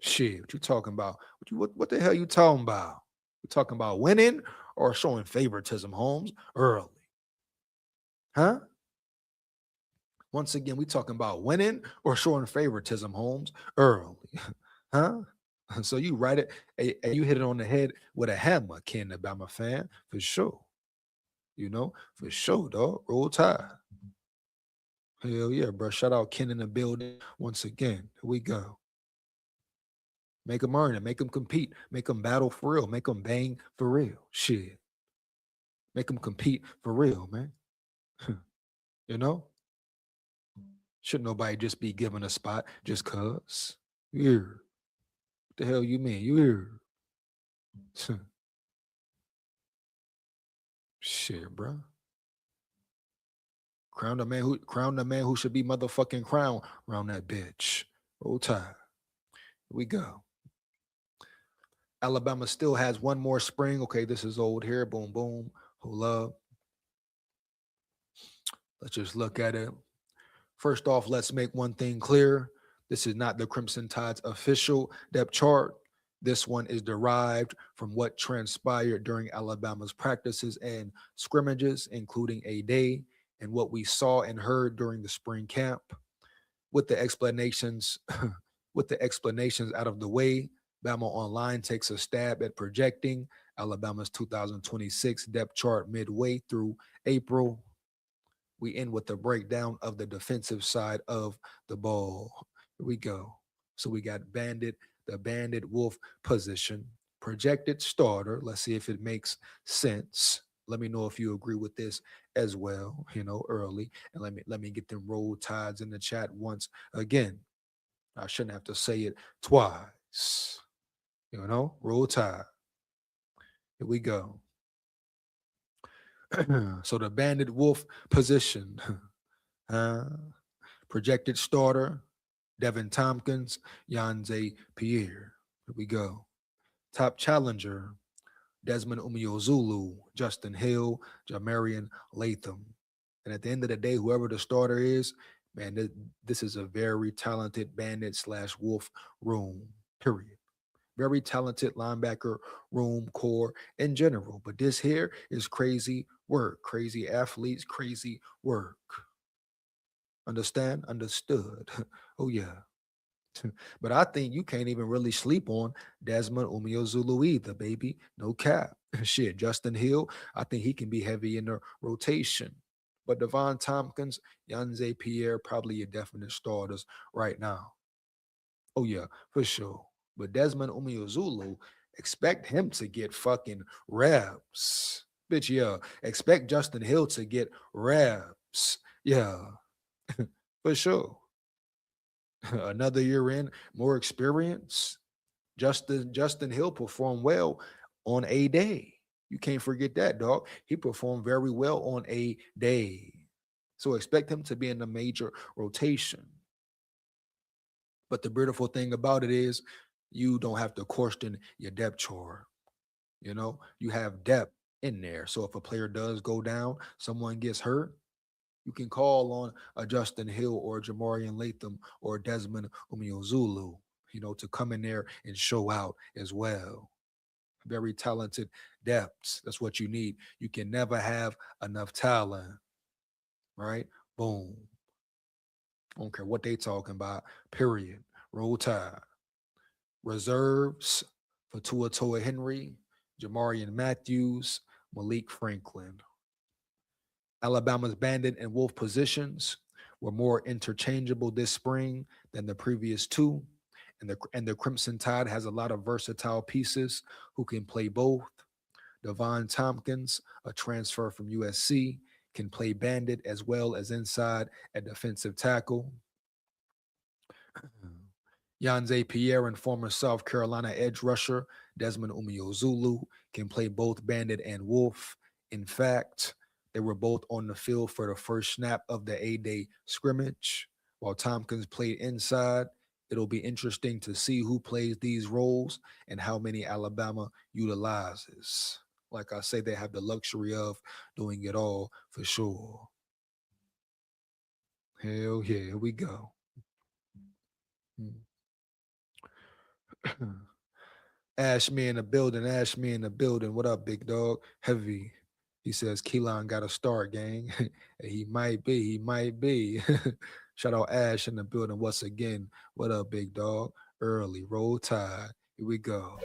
Shit, what you talking about? What the hell you talking about? You talking about winning or showing favoritism, Holmes, early? Huh? Once again, we talking about winning or showing favoritism, Holmes, early. Huh? So you write it, and you hit it on the head with a hammer, Ken, Alabama fan, for sure. For sure, dog. Roll Tide. Hell yeah, bro. Shout out Ken in the building once again. Here we go. Make them earn it. Make them compete. Make them battle for real. Make them bang for real. Shit. Make them compete for real, man. you know? Should nobody just be given a spot just cuz? Yeah. What the hell you mean? You here? Shit, bro. Crown the man who should be motherfucking crowned around that bitch. Roll Tide. Here we go. Alabama still has one more spring. Okay, this is old here. Boom, boom. Hold up. Let's just look at it. First off, let's make one thing clear. This is not the Crimson Tide's official depth chart. This one is derived from what transpired during Alabama's practices and scrimmages, including a day, and what we saw and heard during the spring camp. With the explanations, out of the way, Bama Online takes a stab at projecting Alabama's 2026 depth chart midway through April. We end with a breakdown of the defensive side of the ball. Here we go. So we got the bandit wolf position, projected starter. Let's see if it makes sense. Let me know if you agree with this as well, early. And let me get them Roll Tides in the chat once again. I shouldn't have to say it twice. Roll Tide. Here we go. So the bandit wolf position. Projected starter, Devin Tompkins, Yanze Pierre. Here we go. Top challenger, Desmond Umeozulu, Justin Hill, Jamarian Latham. And at the end of the day, whoever the starter is, man, this is a very talented bandit/wolf room, period. Very talented linebacker room core in general. But this here is crazy work, crazy athletes, crazy work. Understand? Understood. Oh, yeah. But I think you can't even really sleep on Desmond Umeozulu either, baby. No cap. Shit, Justin Hill, I think he can be heavy in the rotation. But Devon Tompkins, Yanze Pierre, probably your definite starters right now. Oh, yeah, for sure. But Desmond Umeozulu, expect him to get fucking reps. Bitch, yeah. Expect Justin Hill to get reps. Yeah, for sure. Another year in, more experience. Justin Hill performed well on a day. You can't forget that, dog. He performed very well on a day. So expect him to be in a major rotation. But the beautiful thing about it is you don't have to question your depth chart. You know, you have depth in there. So if a player does go down, someone gets hurt, you can call on a Justin Hill or Jamarian Latham or Desmond Umeozulu, to come in there and show out as well. Very talented depths. That's what you need. You can never have enough talent, right? Boom. I don't care what they talking about. Period. Roll Tide. Reserves for Tua Henry, Jamarian Matthews, Malik Franklin. Alabama's Bandit and Wolf positions were more interchangeable this spring than the previous two. And the Crimson Tide has a lot of versatile pieces who can play both. Devon Tompkins, a transfer from USC, can play bandit as well as inside at defensive tackle. Yanze Pierre and former South Carolina edge rusher Desmond Umeozulu can play both bandit and wolf. In fact, they were both on the field for the first snap of the A-Day scrimmage. While Tompkins played inside, it'll be interesting to see who plays these roles and how many Alabama utilizes. Like I say, they have the luxury of doing it all for sure. Hell yeah, here we go. Ash me in the building, Ash me in the building. What up, big dog? Heavy. He says Keelan got a start, gang. He might be. Shout out Ash in the building once again. What up, big dog? Early, roll tide. Here we go.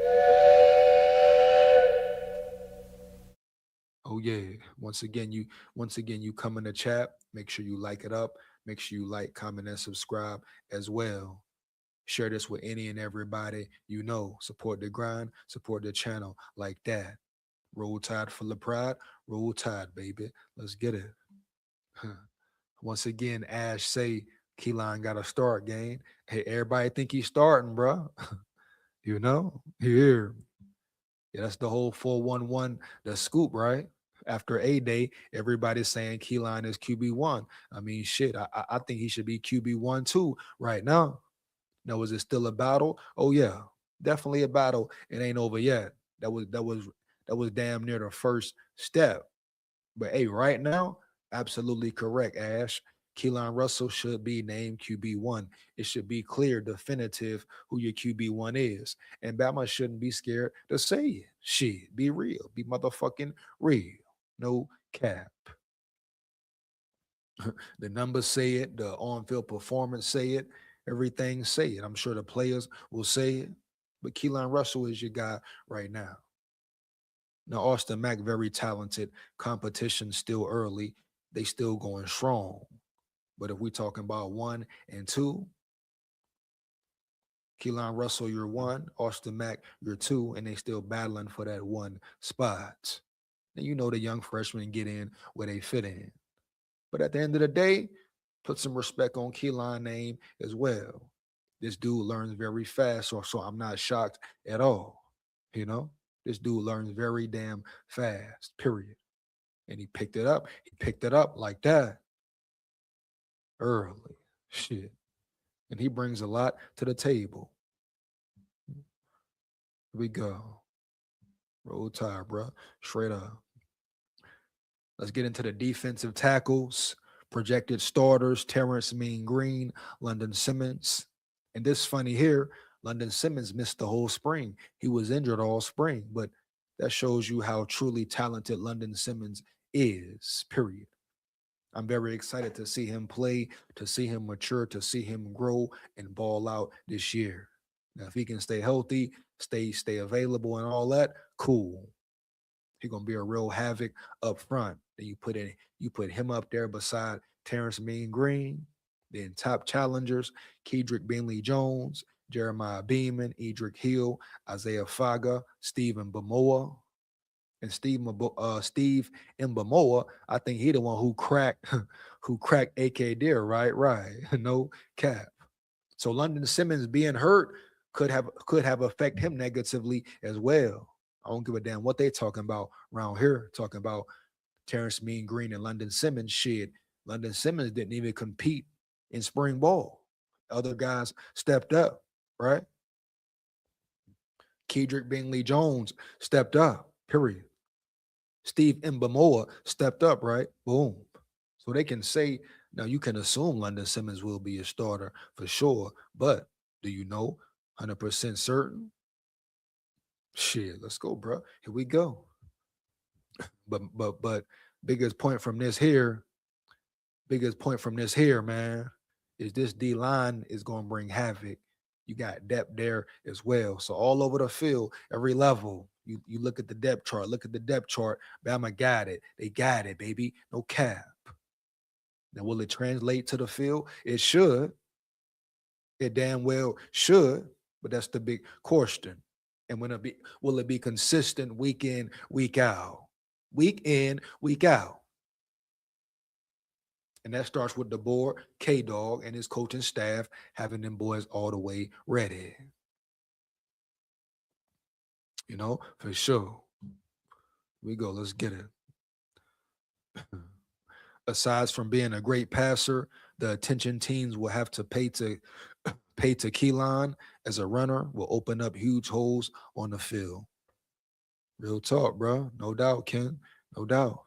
Oh yeah. Once again, you come in the chat. Make sure you like it up. Make sure you like, comment, and subscribe as well. Share this with any and everybody you know. Support the grind, support the channel like that. Roll Tide full of pride. Roll Tide, baby. Let's get it. Once again, Ash say Keelan got a start game. Hey, everybody think he's starting, bro. Here. Yeah, that's the whole 411, the scoop, right? After A-Day, everybody's saying Keelan is QB1. I mean, shit, I think he should be QB1 too right now. Now, is it still a battle? Oh yeah, definitely a battle. It ain't over yet. That was damn near the first step. But hey, right now, absolutely correct, Ash. Keelan Russell should be named QB1. It should be clear, definitive who your QB1 is. And Bama shouldn't be scared to say it. Shit, be real. Be motherfucking real. No cap. The numbers say it. The on-field performance say it. Everything say it. I'm sure the players will say it. But Keelan Russell is your guy right now. Now, Austin Mack, very talented. Competition still early. They still going strong. But if we're talking about 1 and 2, Keelan Russell, you're 1. Austin Mack, you're 2. And they still battling for that 1 spot. And you know the young freshmen get in where they fit in. But at the end of the day, put some respect on Keelan's name as well. This dude learns very fast, so I'm not shocked at all. This dude learns very damn fast, period. And he picked it up. He picked it up like that early. Shit. And he brings a lot to the table. Here we go. Roll Tide, bro. Straight up. Let's get into the defensive tackles. Projected starters, Terrence Mean Green, London Simmons. And this funny here, London Simmons missed the whole spring. He was injured all spring, but that shows you how truly talented London Simmons is, period. I'm very excited to see him play, to see him mature, to see him grow and ball out this year. Now, if he can stay healthy, stay available and all that, cool. He's gonna be a real havoc up front. Then you put him up there beside Terrence Mean Green, then top challengers, Kedrick Binley Jones, Jeremiah Beeman, Edric Hill, Isaiah Faga, Stephen Bamoa. And Steve Mbamoa, I think he the one who cracked who cracked AK Deer, right? Right. No cap. So London Simmons being hurt could have affect him negatively as well. I don't give a damn what they talking about around here. Talking about Terrence Mean Green and London Simmons. Shit, London Simmons didn't even compete in spring ball. Other guys stepped up, right? Kedrick Bingley Jones stepped up. Period. Steve Mbamoa stepped up, right? Boom. So they can say, now you can assume London Simmons will be a starter for sure, but do you know 100% certain? Shit, let's go, bro. Here we go. But biggest point from this here, man, is this D line is gonna bring havoc. You got depth there as well. So all over the field, every level, you look at the depth chart, look at the depth chart. Bama got it. They got it, baby. No cap. Now, will it translate to the field? It should. It damn well should, but that's the big question. And will it be consistent week in, week out? Week in, week out. And that starts with the board, K Dog, and his coaching staff having them boys all the way ready. You know, for sure. We go, let's get it. Aside from being a great passer, the attention teams will have to pay to Keelan as a runner will open up huge holes on the field. Real talk, bro. No doubt, Ken. No doubt.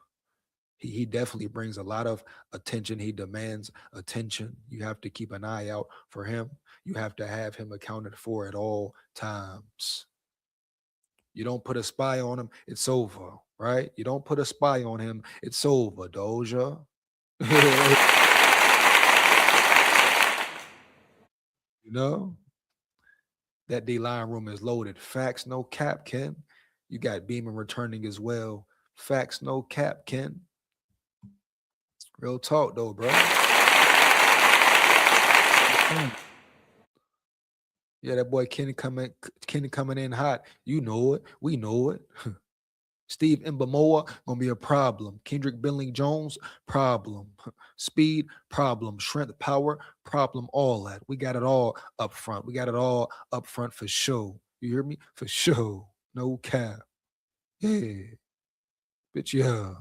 He definitely brings a lot of attention. He demands attention. You have to keep an eye out for him. You have to have him accounted for at all times. You don't put a spy on him, it's over, right? You don't put a spy on him, it's over, Doja. You know, that D line room is loaded. Facts, no cap, Ken. You got Beeman returning as well. Facts, no cap, Ken. Real talk, though, bro. Yeah, that boy Kenny coming in hot. You know it. We know it. Steve Mbamoa gonna be a problem. Kendrick Binley Jones, problem. Speed, problem. Strength, power, problem. All that. We got it all up front. We got it all up front for sure. You hear me? For sure. No cap. Yeah. Bitch, yeah.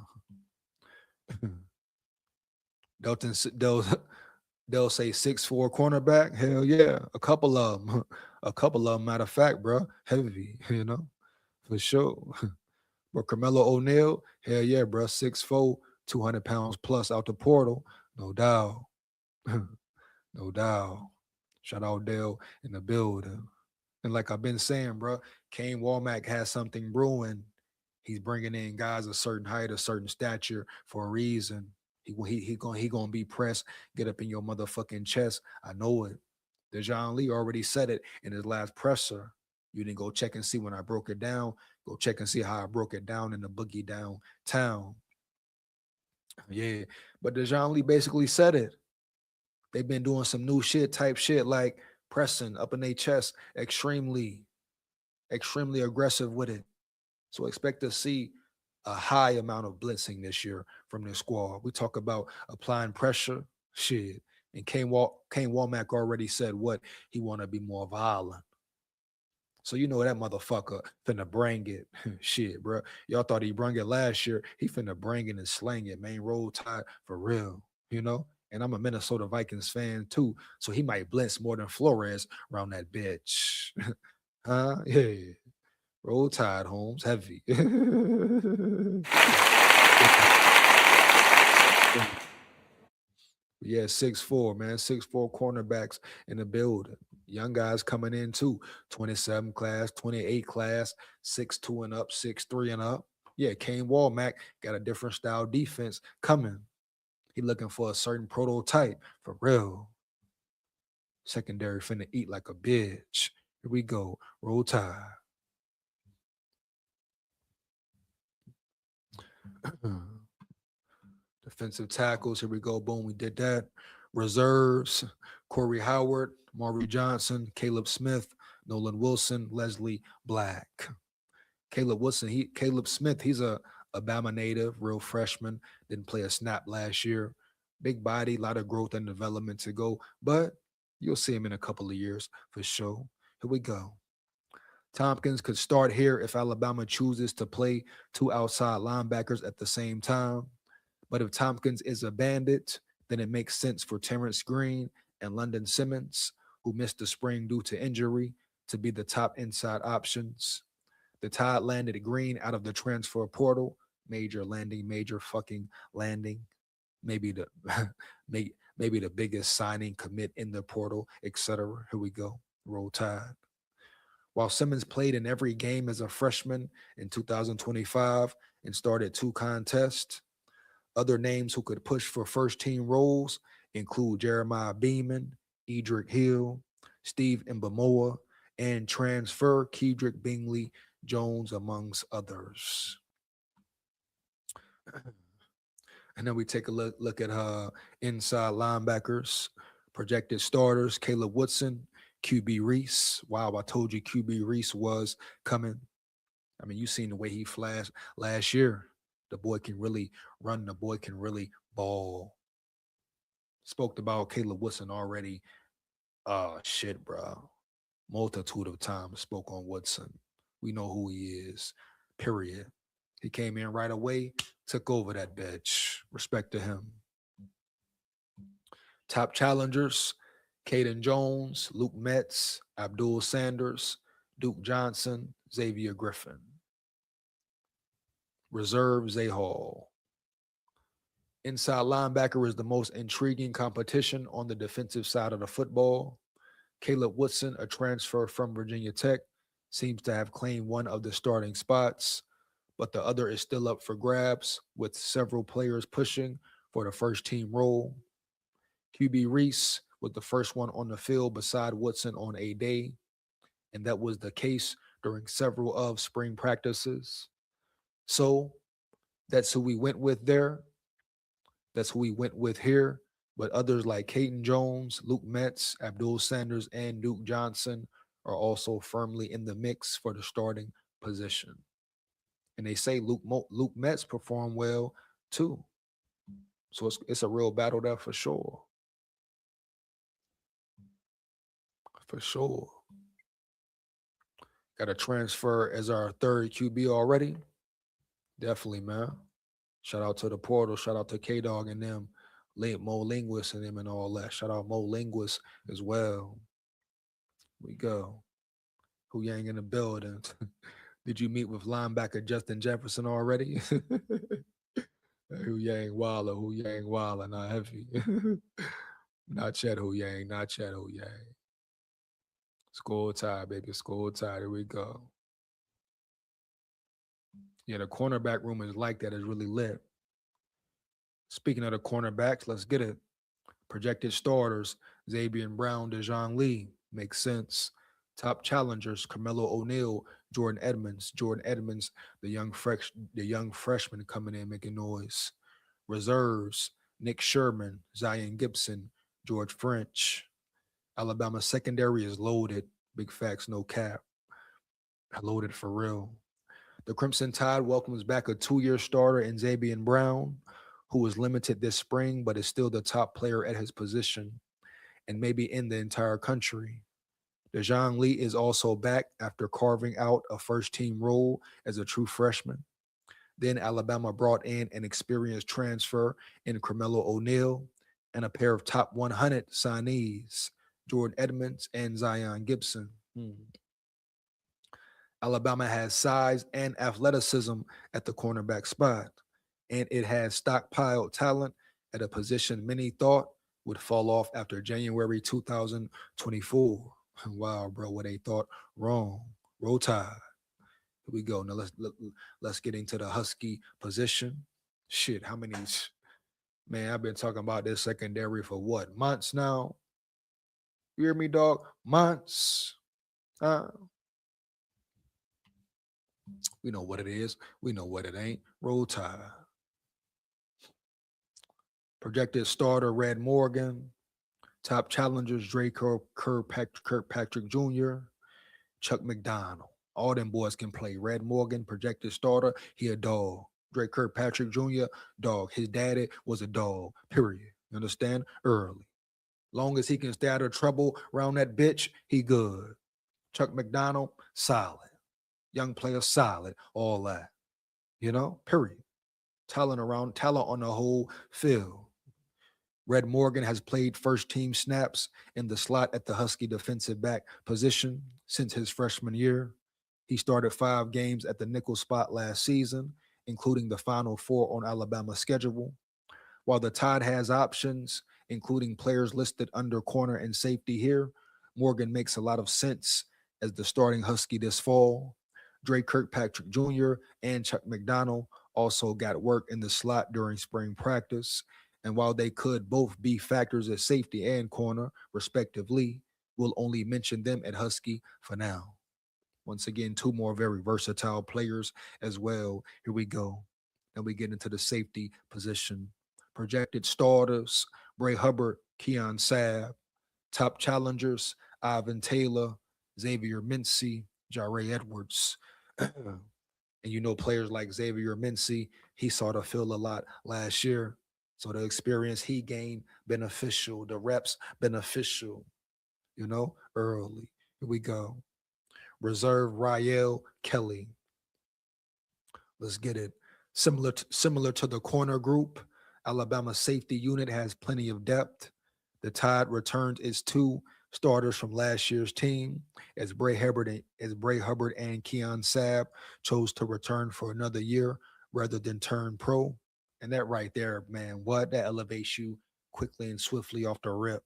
Delton, they'll say 6'4" cornerback. Hell yeah. A couple of them. A couple of them, matter of fact, bro. Heavy, for sure. But Carmelo O'Neal, hell yeah, bro. 6'4", 200 pounds plus out the portal. No doubt. No doubt. Shout out Dale in the building. And like I've been saying, bro, Kane Walmack has something brewing. He's bringing in guys a certain height, a certain stature for a reason. He gonna be pressed, get up in your motherfucking chest. I know it. Dejon Lee already said it in his last presser. You didn't go check and see when I broke it down. Go check and see how I broke it down in the boogie downtown. Yeah, but Dejon Lee basically said it. They've been doing some new shit, type shit, like pressing up in their chest, extremely aggressive with it. So expect to see a high amount of blitzing this year from this squad. We talk about applying pressure, shit. And Kane Walmack already said what he want to be more violent. So you know that motherfucker finna bring it. Shit, bro. Y'all thought he brung it last year. He finna bring it and slang it, man. Roll Tide for real, And I'm a Minnesota Vikings fan too, so he might blitz more than Flores around that bitch. Huh? Yeah. Roll Tide, Holmes. Heavy. Yeah, 6'4", man. 6'4" cornerbacks in the building. Young guys coming in too. 27 class, 28 class, 6'2" and up, 6'3" and up. Yeah, Kane Walmack got a different style defense coming. He looking for a certain prototype for real. Secondary finna eat like a bitch. Here we go. Roll Tide. Defensive tackles. Here we go. Boom. We did that. Reserves. Corey Howard, Maury Johnson, Caleb Smith, Nolan Wilson, Leslie Black. Caleb Smith, he's a Alabama native, real freshman. Didn't play a snap last year. Big body, a lot of growth and development to go, but you'll see him in a couple of years for sure. Here we go. Tompkins could start here if Alabama chooses to play two outside linebackers at the same time. But if Tompkins is a bandit, then it makes sense for Terrence Green and London Simmons, who missed the spring due to injury, to be the top inside options. The Tide landed Green out of the transfer portal. Major landing, major fucking landing. Maybe the maybe the biggest signing commit in the portal, etc. Here we go. Roll Tide. While Simmons played in every game as a freshman in 2025 and started 2 contests, other names who could push for first team roles include Jeremiah Beeman, Edric Hill, Steve Mbamoa, and transfer Kedrick Bingley Jones, amongst others. And then we take a look at inside linebackers, projected starters: Caleb Woodson, QB Reese. Wow, I told you QB Reese was coming. I mean, you seen the way he flashed last year. The boy can really run. The boy can really ball. Spoke about Caleb Woodson already. Shit, bro. Multitude of times spoke on Woodson. We know who he is, period. He came in right away, took over that bitch. Respect to him. Top challengers: Caden Jones, Luke Metz, Abdul Sanders, Duke Johnson, Xavier Griffin. Reserve: Zay Hall. Inside linebacker is the most intriguing competition on the defensive side of the football. Caleb Woodson, a transfer from Virginia Tech, seems to have claimed one of the starting spots, but the other is still up for grabs, with several players pushing for the first team role. QB Reese was the first one on the field beside Woodson on a day, and that was the case during several of spring practices. So that's who we went with there. That's who we went with here. But others like Caden Jones, Luke Metz, Abdul Sanders, and Duke Johnson are also firmly in the mix for the starting position. And they say Luke Metz performed well too. So it's a real battle there for sure. For sure. Got a transfer as our third QB already. Definitely, man. Shout out to the portal. Shout out to K-Dog and them. Mo Linguist and them and all that. Shout out Mo Linguist as well. We go. Who Yang in the building. Did you meet with linebacker Justin Jefferson already? Who Yang Waller, not heavy. Not Chet Who Yang, not Chet Who Yang. SKOL Tide, baby. SKOL Tide. Here we go. Yeah, the cornerback room is like that. It's really lit. Speaking of the cornerbacks, let's get it. Projected starters: Xavier Brown, Dejon Lee. Makes sense. Top challengers: Carmelo O'Neal, Jordan Edmonds. Jordan Edmonds, the young freshman coming in making noise. Reserves: Nick Sherman, Zion Gibson, George French. Alabama secondary is loaded. Big facts, no cap. Loaded for real. The Crimson Tide welcomes back a 2-year starter in Xavier Brown, who was limited this spring but is still the top player at his position and maybe in the entire country. Dejon Lee is also back after carving out a first-team role as a true freshman. Then Alabama brought in an experienced transfer in Carmelo O'Neal and a pair of top 100 signees, Jordan Edmonds and Zion Gibson. Alabama has size and athleticism at the cornerback spot, and it has stockpiled talent at a position many thought would fall off after January 2024. Wow, bro, what they thought wrong. Roll Tide. Here we go. Now let's get into the Husky position. Shit, how many? Man, I've been talking about this secondary for what, months now? You hear me, dog? Months. Uh, we know what it is. We know what it ain't. Roll Tide. Projected starter Red Morgan. Top challengers Drake Kirkpatrick Jr., Chuck McDonald. All them boys can play. Red Morgan, projected starter, he a dog. Drake Kirkpatrick Jr., dog. His daddy was a dog. Period. You understand? Early. Long as he can stay out of trouble around that bitch, he good. Chuck McDonald, solid. Young player, solid. All that. You know? Period. Talent on the whole field. Red Morgan has played first team snaps in the slot at the Husky defensive back position since his freshman year. He started 5 games at the nickel spot last season, including the final 4 on Alabama's schedule. While the Tide has options, including players listed under corner and safety here, Morgan makes a lot of sense as the starting Husky this fall. Drake Kirkpatrick Jr. and Chuck McDonald also got work in the slot during spring practice. And while they could both be factors at safety and corner, respectively, we'll only mention them at Husky for now. Once again, 2 more very versatile players as well. Here we go. Then we get into the safety position. Projected starters, Bray Hubbard, Keon Sabb. Top challengers, Ivan Taylor, Xavier Mincy, Jare Edwards. And you know players like Xavier Mincy, he saw the field a lot last year. So the experience he gained, beneficial. The reps, beneficial, early. Here we go. Reserve Rael Kelly. Let's get it. Similar to the corner group, Alabama safety unit has plenty of depth. The Tide returned its 2 starters from last year's team as Bray Hubbard and Keon Sabb chose to return for another year rather than turn pro. And that right there, man, what? That elevates you quickly and swiftly off the rip.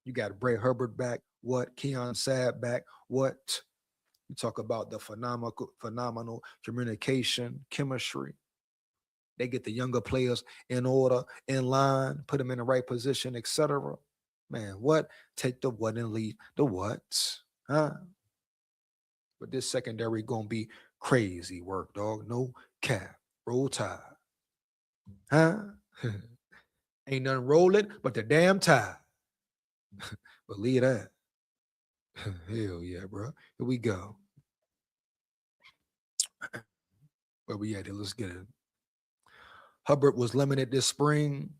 You got Bray Hubbard back. What? Keon Sabb back. What? You talk about the phenomenal communication, chemistry. They get the younger players in order, in line, put them in the right position, etc. Man, what? Take the what and leave the what. Huh? But this secondary gonna be crazy work, dog. No cap. Roll Tide. Huh? Ain't nothing rolling but the damn tide. Believe that. Hell yeah, bro. Here we go. Where we at? Let's get it. Hubbard was limited this spring,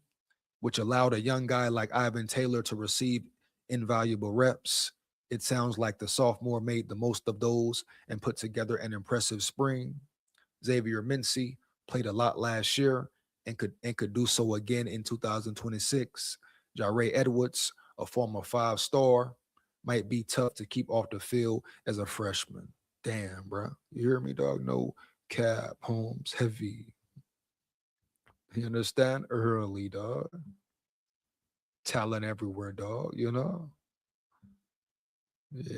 which allowed a young guy like Ivan Taylor to receive invaluable reps. It sounds like the sophomore made the most of those and put together an impressive spring. Xavier Mincy played a lot last year and could do so again in 2026. Jare Edwards, a former 5-star, might be tough to keep off the field as a freshman. Damn, bro. You hear me, dog? No cap, Holmes, heavy. You understand? Early, dog. Talent everywhere, dog, Yeah,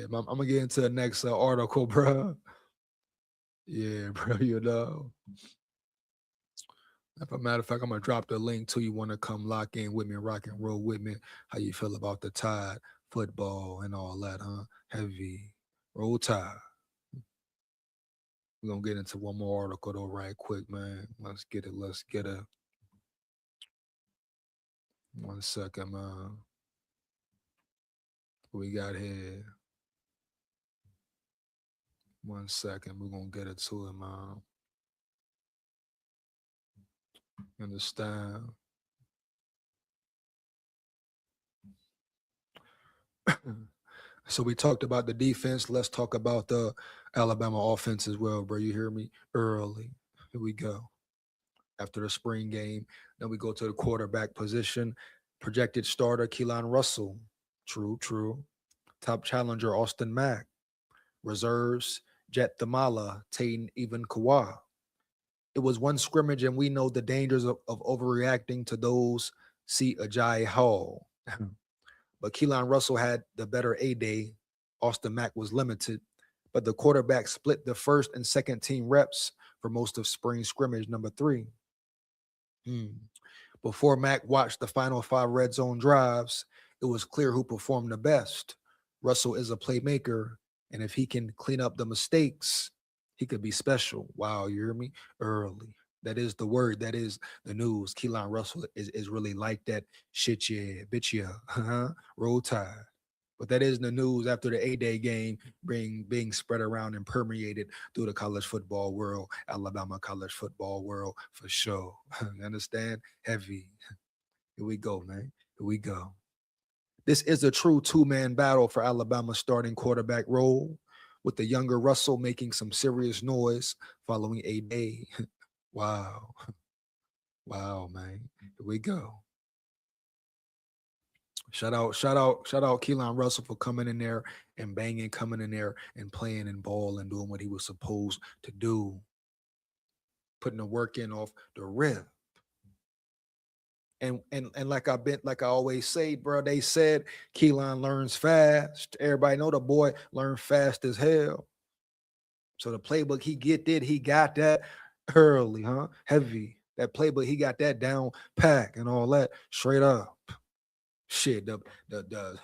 I'm gonna get into the next article, bro. Yeah, bro, As a matter of fact, I'm gonna drop the link to you. Want to come lock in with me, rock and roll with me? How you feel about the Tide, football, and all that, huh? Heavy, roll Tide. We're gonna get into one more article though, right quick, man. Let's get it. Let's get it. 1 second, man. What we got here? 1 second. We're gonna get it to it, man. You understand? So we talked about the defense. Let's talk about the Alabama offense as well, bro. You hear me? Early. Here we go. After the spring game, then we go to the quarterback position. Projected starter Keelan Russell. True. Top challenger Austin Mack. Reserves Jet Thamala, Taden Even Kawa. It was one scrimmage, and we know the dangers of overreacting to those. See Ajayi Hall. But Keelan Russell had the better A day Austin Mack was limited, but the quarterback split the first and second team reps for most of spring scrimmage number 3. Hmm. Before Mack watched the final 5 red zone drives, it was clear who performed the best. Russell is a playmaker, and if he can clean up the mistakes, he could be special. Wow, you hear me? Early. That is the word. That is the news. Keelan Russell is really like that. Shit, yeah, bitch, yeah. Roll Tide. But that is the news after the A-Day game being spread around and permeated through the college football world, Alabama college football world for sure. You understand? Heavy. Here we go, man. Here we go. This is a true two-man battle for Alabama's starting quarterback role, with the younger Russell making some serious noise following A-Day. Wow. Wow, man. Here we go. Shout out Keelan Russell for coming in there and banging, coming in there and playing and ball and doing what he was supposed to do. Putting the work in off the rip. And like I always say, bro, they said Keelan learns fast. Everybody know the boy learned fast as hell. So the playbook he got that early, huh? Heavy. That playbook, he got that down pack and all that straight up. Shit, the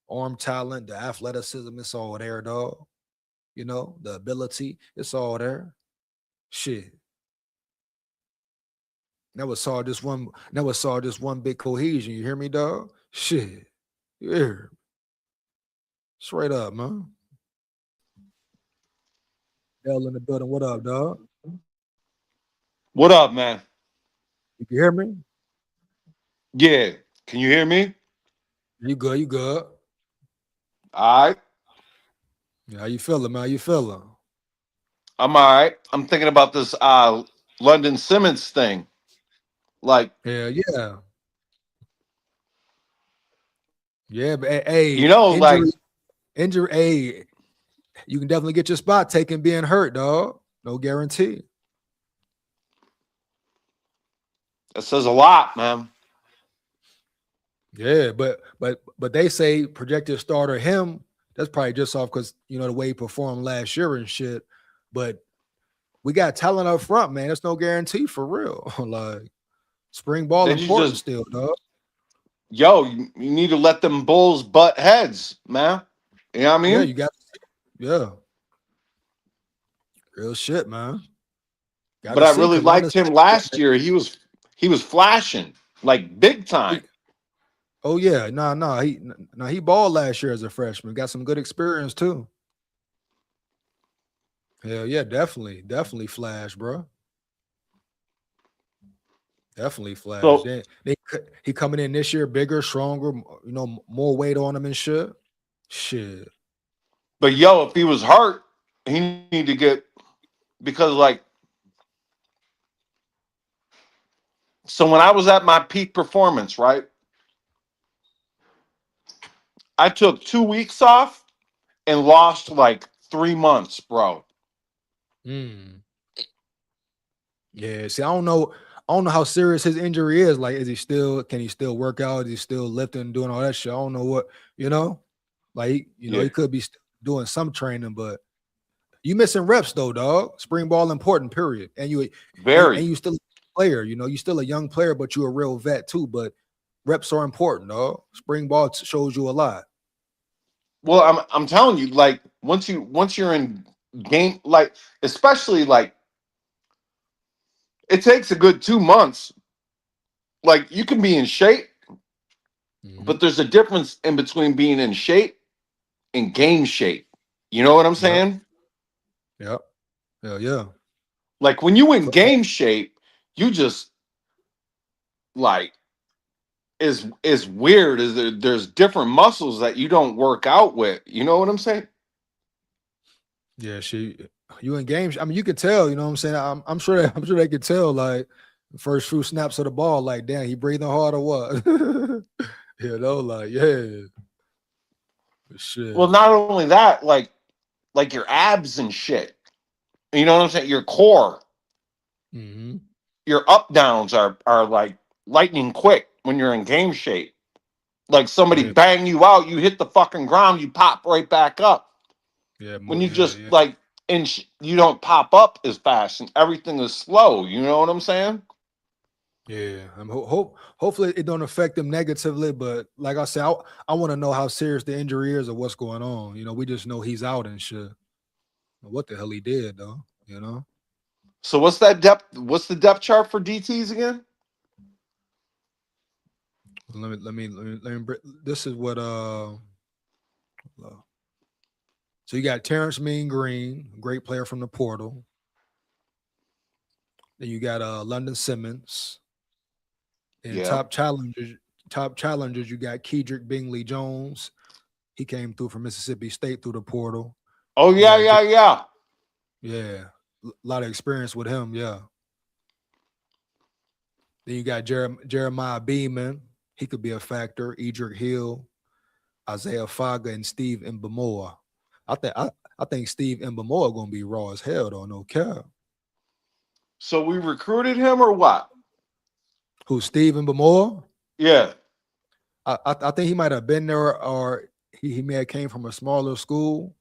arm talent, the athleticism, it's all there, dog. You know, the ability, it's all there. Shit. Never saw just one big cohesion. You hear me, dog? Shit. Yeah. Straight up, man. L in the building. What up, dog? What up, man? You can hear me? Yeah. Can you hear me? You good, you good. All right. Yeah, how you feeling, man? How you feeling? I'm all right. I'm thinking about this London Simmons thing. Like, Yeah, yeah. Yeah, but hey, like, injury, hey, you can definitely get your spot taken being hurt, dog. No guarantee. that says a lot, man. Yeah, but they say projected starter him. That's probably just off because the way he performed last year and shit. But we got talent up front, man. There's no guarantee for real. Like spring ball Then you important just, still, dog. you need to let them Bulls butt heads, man. You know what I Yeah, mean? you got yeah. Real shit, man. But Gotta I see really because a lot liked of him last year. He was flashing like big time. oh yeah, he balled last year as a freshman. Got some good experience too. Hell yeah, definitely flash, bro. Definitely flash. So, He coming in this year bigger, stronger, more weight on him and shit. Shit. but if he was hurt, he need to get because like so when I was at my peak performance, right? I took 2 weeks off and lost like 3 months, bro. Mm. Yeah. See, I don't know how serious his injury is. Like, can he still work out? Is he still lifting, doing all that shit? I don't know what, like, Yeah, he could be doing some training, but you missing reps though, dog. Spring ball important, period. And very. you still a player, you still a young player, but you a real vet too. But reps are important, dog. Spring ball shows you a lot. Well, I'm telling you, like once you're in game, like especially like it takes a good 2 months. Like you can be in shape, Mm-hmm. but there's a difference in between being in shape and game shape. You know what I'm Yep. saying? Yep. Hell yeah. Like when you in So, game shape, you just like is weird. Is there's different muscles that you don't work out with. You know what I'm saying? yeah, you in games. I mean, you can tell. You know what I'm saying? I'm sure. I'm sure they could tell. Like the first few snaps of the ball. Like, damn, he breathing hard or what? Like, yeah, Well, shit. not only that, like your abs and shit. You know what I'm saying? Your core, Hmm. your up downs are like lightning quick when you're in game shape. Like somebody Yeah, bang you out, you hit the fucking ground, you pop right back up. yeah, When you yeah, just yeah. like you don't pop up as fast and everything is slow. You know what I'm saying? Yeah, hopefully it don't affect them negatively. But like I said, I want to know how serious the injury is or what's going on. You know, we just know he's out and shit. What the hell he did though? You know. So what's that depth? What's the depth chart for DTs again? This is what so you got Terrence Mean Green, great player from the portal. Then you got London Simmons. And Yeah. top challengers, you got Kedrick Bingley Jones. He came through from Mississippi State through the portal. Oh You yeah, got yeah, yeah. yeah, a lot of experience with him. Yeah. Then you got Jeremiah Beeman. He could be a factor. Edric Hill, Isaiah Faga, and Steve Mbamoa. I think Steve Mbamoa gonna be raw as hell though. No cap. So we recruited him or what? Who's Steve Mbamoa? Yeah. I think he might have been there, or he may have came from a smaller school.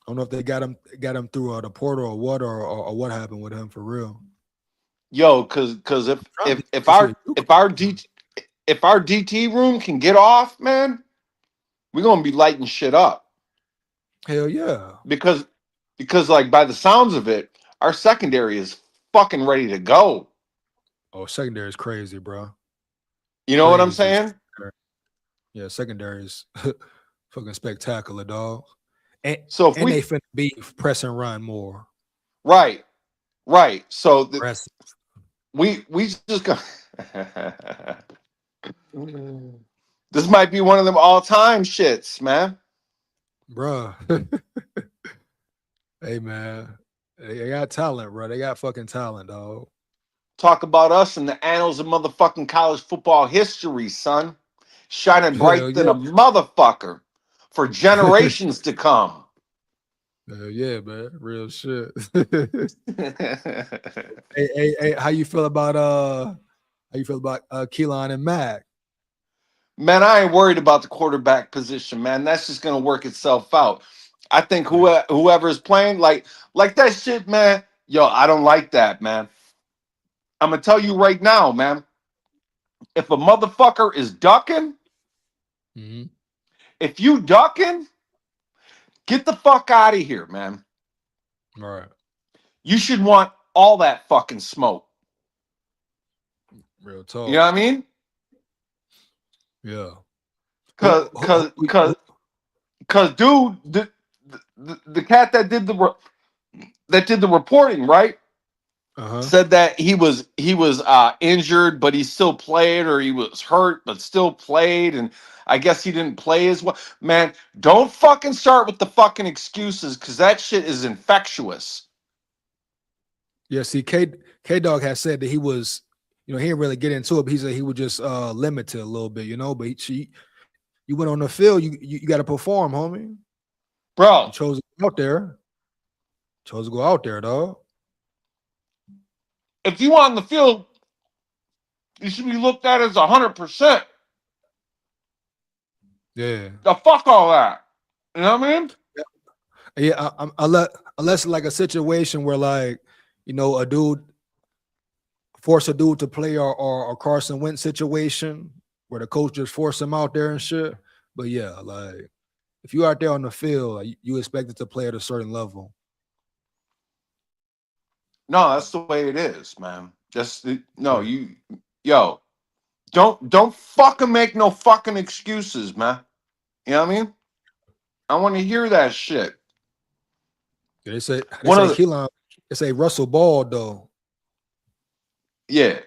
I don't know if they got him through the portal or what, or what happened with him for real. Yo, cause if Trying if to if to see our a new if our coach. DT room can get off, man, we're gonna be lighting shit up. Hell yeah. Because like by the sounds of it, our secondary is fucking ready to go. Oh, secondary is crazy, bro. You know what I'm Crazy. saying? Yeah, secondary is fucking spectacular, dog. And So if they we finna be press and run more. right, right. So Press, we just got this might be one of them all time shits, man. bro. Hey man, they got talent, bro. They got fucking talent, dog. Talk about us in the annals of motherfucking college football history, son. Shining Hell bright than yeah. a motherfucker for generations to come. Hell yeah, man. Real shit. Hey, how you feel about Keelan and Mac? Man, I ain't worried about the quarterback position, man. That's just gonna work itself out. I think Yeah. whoever's playing, like that shit, man. Yo, I don't like that, man. I'm gonna tell you right now, man. If a motherfucker is ducking, Mm-hmm. if you ducking, get the fuck out of here, man. All right. You should want all that fucking smoke. Real You know talk. what I mean? Yeah. Cause, cause, cause, cause, dude, the cat that did the reporting, right? Uh-huh. Said that he was injured, but he still played, or he was hurt but still played, and I guess he didn't play as well. Man, don't fucking start with the fucking excuses, because that shit is infectious. Yeah, see, K Dog has said that he was, he didn't really get into it, but he said he was just limited a little bit, you went on the field, you got to perform, homie. You Bro, chose to go out there. Chose to go out there, dog. if you on the field, you should be looked at as 100%. Yeah. The fuck all that. You know what I mean? Yeah, unless like a situation where like, a dude force a dude to play or a Carson Wentz situation where the coach just force him out there and shit. But yeah, like if you out there on the field, like, you expected to play at a certain level. No, that's the way it is, man. No, Yeah. yo, don't fucking make no fucking excuses, man. You know what I mean? I want to hear that shit. They say One of the Keelan, they say Russell Ball though. yeah.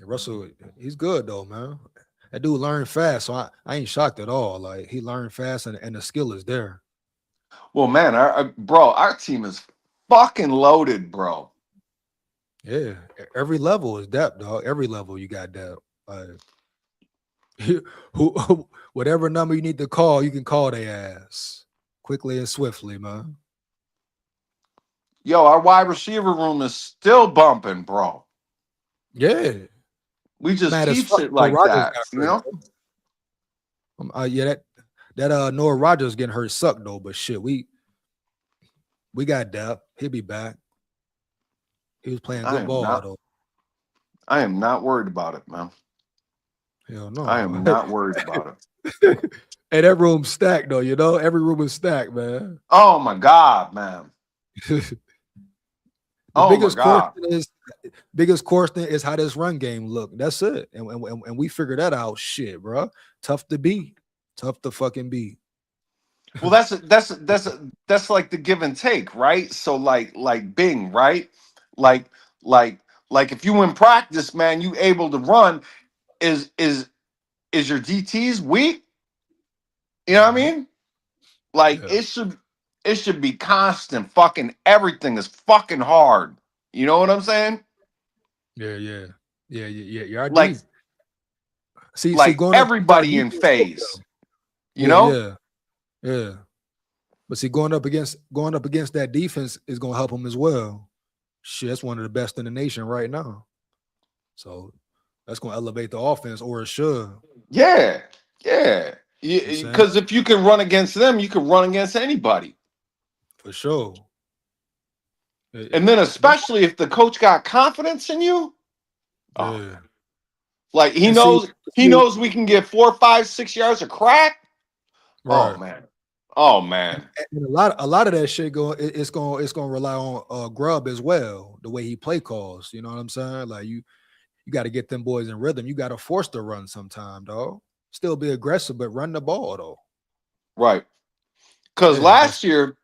Russell, he's good though, man. That dude learned fast, so I ain't shocked at all. Like he learned fast and the skill is there. Well, man, our team is fucking loaded, bro. Yeah, every level is depth, dog. Every level you got depth. Like whatever number you need to call, you can call their ass quickly and swiftly, man. Yo, our wide receiver room is still bumping, bro. Yeah, We just mad as keep fuck. it Noah like Rogers that, got you hurt. know? Yeah, that Noah Rogers getting hurt sucked though. But shit, we got depth. He'll be back. He was playing I good am ball not though. I am not worried about it, man. Hell I no. am not worried about it. And that room's stacked though. You know, every room is stacked, man. Oh my God, man. The Oh my biggest God. question is how this run game look. That's it. And we figured that out. Shit, bro. Tough to beat. Tough to fucking beat. Well, that's like the give and take, right? So like Bing, right? Like like like if you in practice, man, you able to run. Is your DTs weak? You know what I Mhm. mean? Like Yeah. it should be constant. Fucking everything is fucking hard. You know what I'm saying? Yeah, yeah. Yeah. Your Like D. See, like going up against our everybody in defense too, phase. though. You Yeah, know? yeah, yeah. But see, going up against that defense is gonna help them as well. Shit, that's one of the best in the nation right now. So that's gonna elevate the offense, or it should. You know Yeah, yeah. what I'm saying? Because if you can run against them, you can run against anybody. For sure. And then Them- especially if the coach got confidence in you, oh yeah. man. Like he And see, knows he knows we can get 4, 5, 6 yards of crack. Oh right. man. Oh man. And a lot of that shit it's gonna rely on Grub as well, the way he play calls. You know what I'm saying? Like you got to get them boys in rhythm. You got to force the run sometime, dog. Still be aggressive, but run the ball though. Right. Because Yeah, but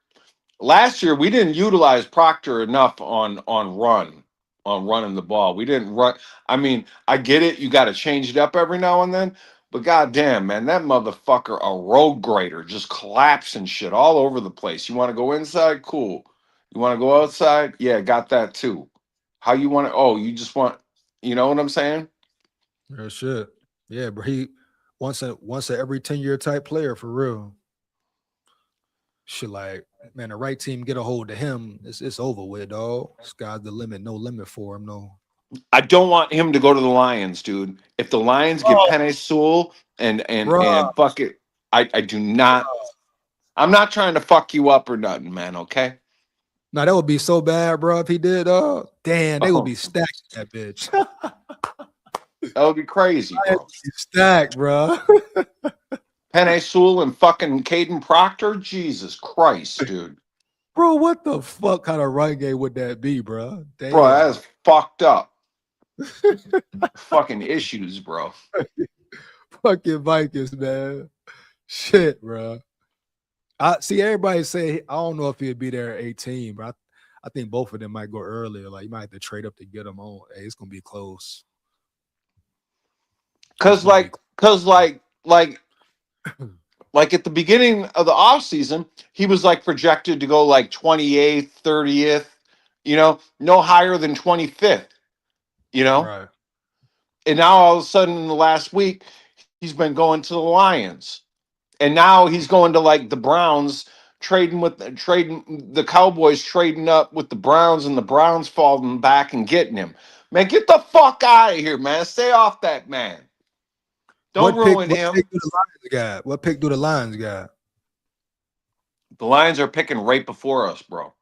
last year we didn't utilize Proctor enough on running the ball. We didn't run. I mean, I get it. You got to change it up every now and then. But goddamn, man, that motherfucker, a road grader, just collapsing shit all over the place. You want to go inside? Cool. You want to go outside? Yeah, got that too. How you want to? Oh, you just want? You know what I'm saying? real shit. Yeah, but he once a every 10-year type player for real. Shit, like man, the right team get a hold of him. It's over with, dog. Sky's the limit. No limit for him. No. I don't want him to go to the Lions, dude. If the Lions get Oh, Penei Sewell bro. and fuck it, I do not. I'm not trying to fuck you up or nothing, man. Okay. Now that would be so bad, bro. If he did, damn, they would Oh, be stacked that bitch. that would be crazy, bro. Stacked, bro. Penei Sewell and fucking Caden Proctor. Jesus Christ, dude. Bro, what the fuck kind of run game would that be, bro? Bro, that Damn. is fucked up. Fucking issues, bro. Fucking Vikings, man. Shit, bro. I see everybody say I don't know if he'd be there at 18, but I think both of them might go earlier. Like you might have to trade up to get them on. Hey, it's gonna be close. It's Cause gonna be like, cause like at the beginning of the offseason, he was like projected to go like 28th, 30th, no higher than 25th, you know? right. And now all of a sudden in the last week, he's been going to the Lions. And now he's going to like the Browns, trading the Cowboys trading up with the Browns, and the Browns falling back and getting him. Man, get the fuck out of here, man. Stay off that man. Don't What pick? ruin What pick him. do the Lions got? What pick do the Lions got? The Lions are picking right before us, bro.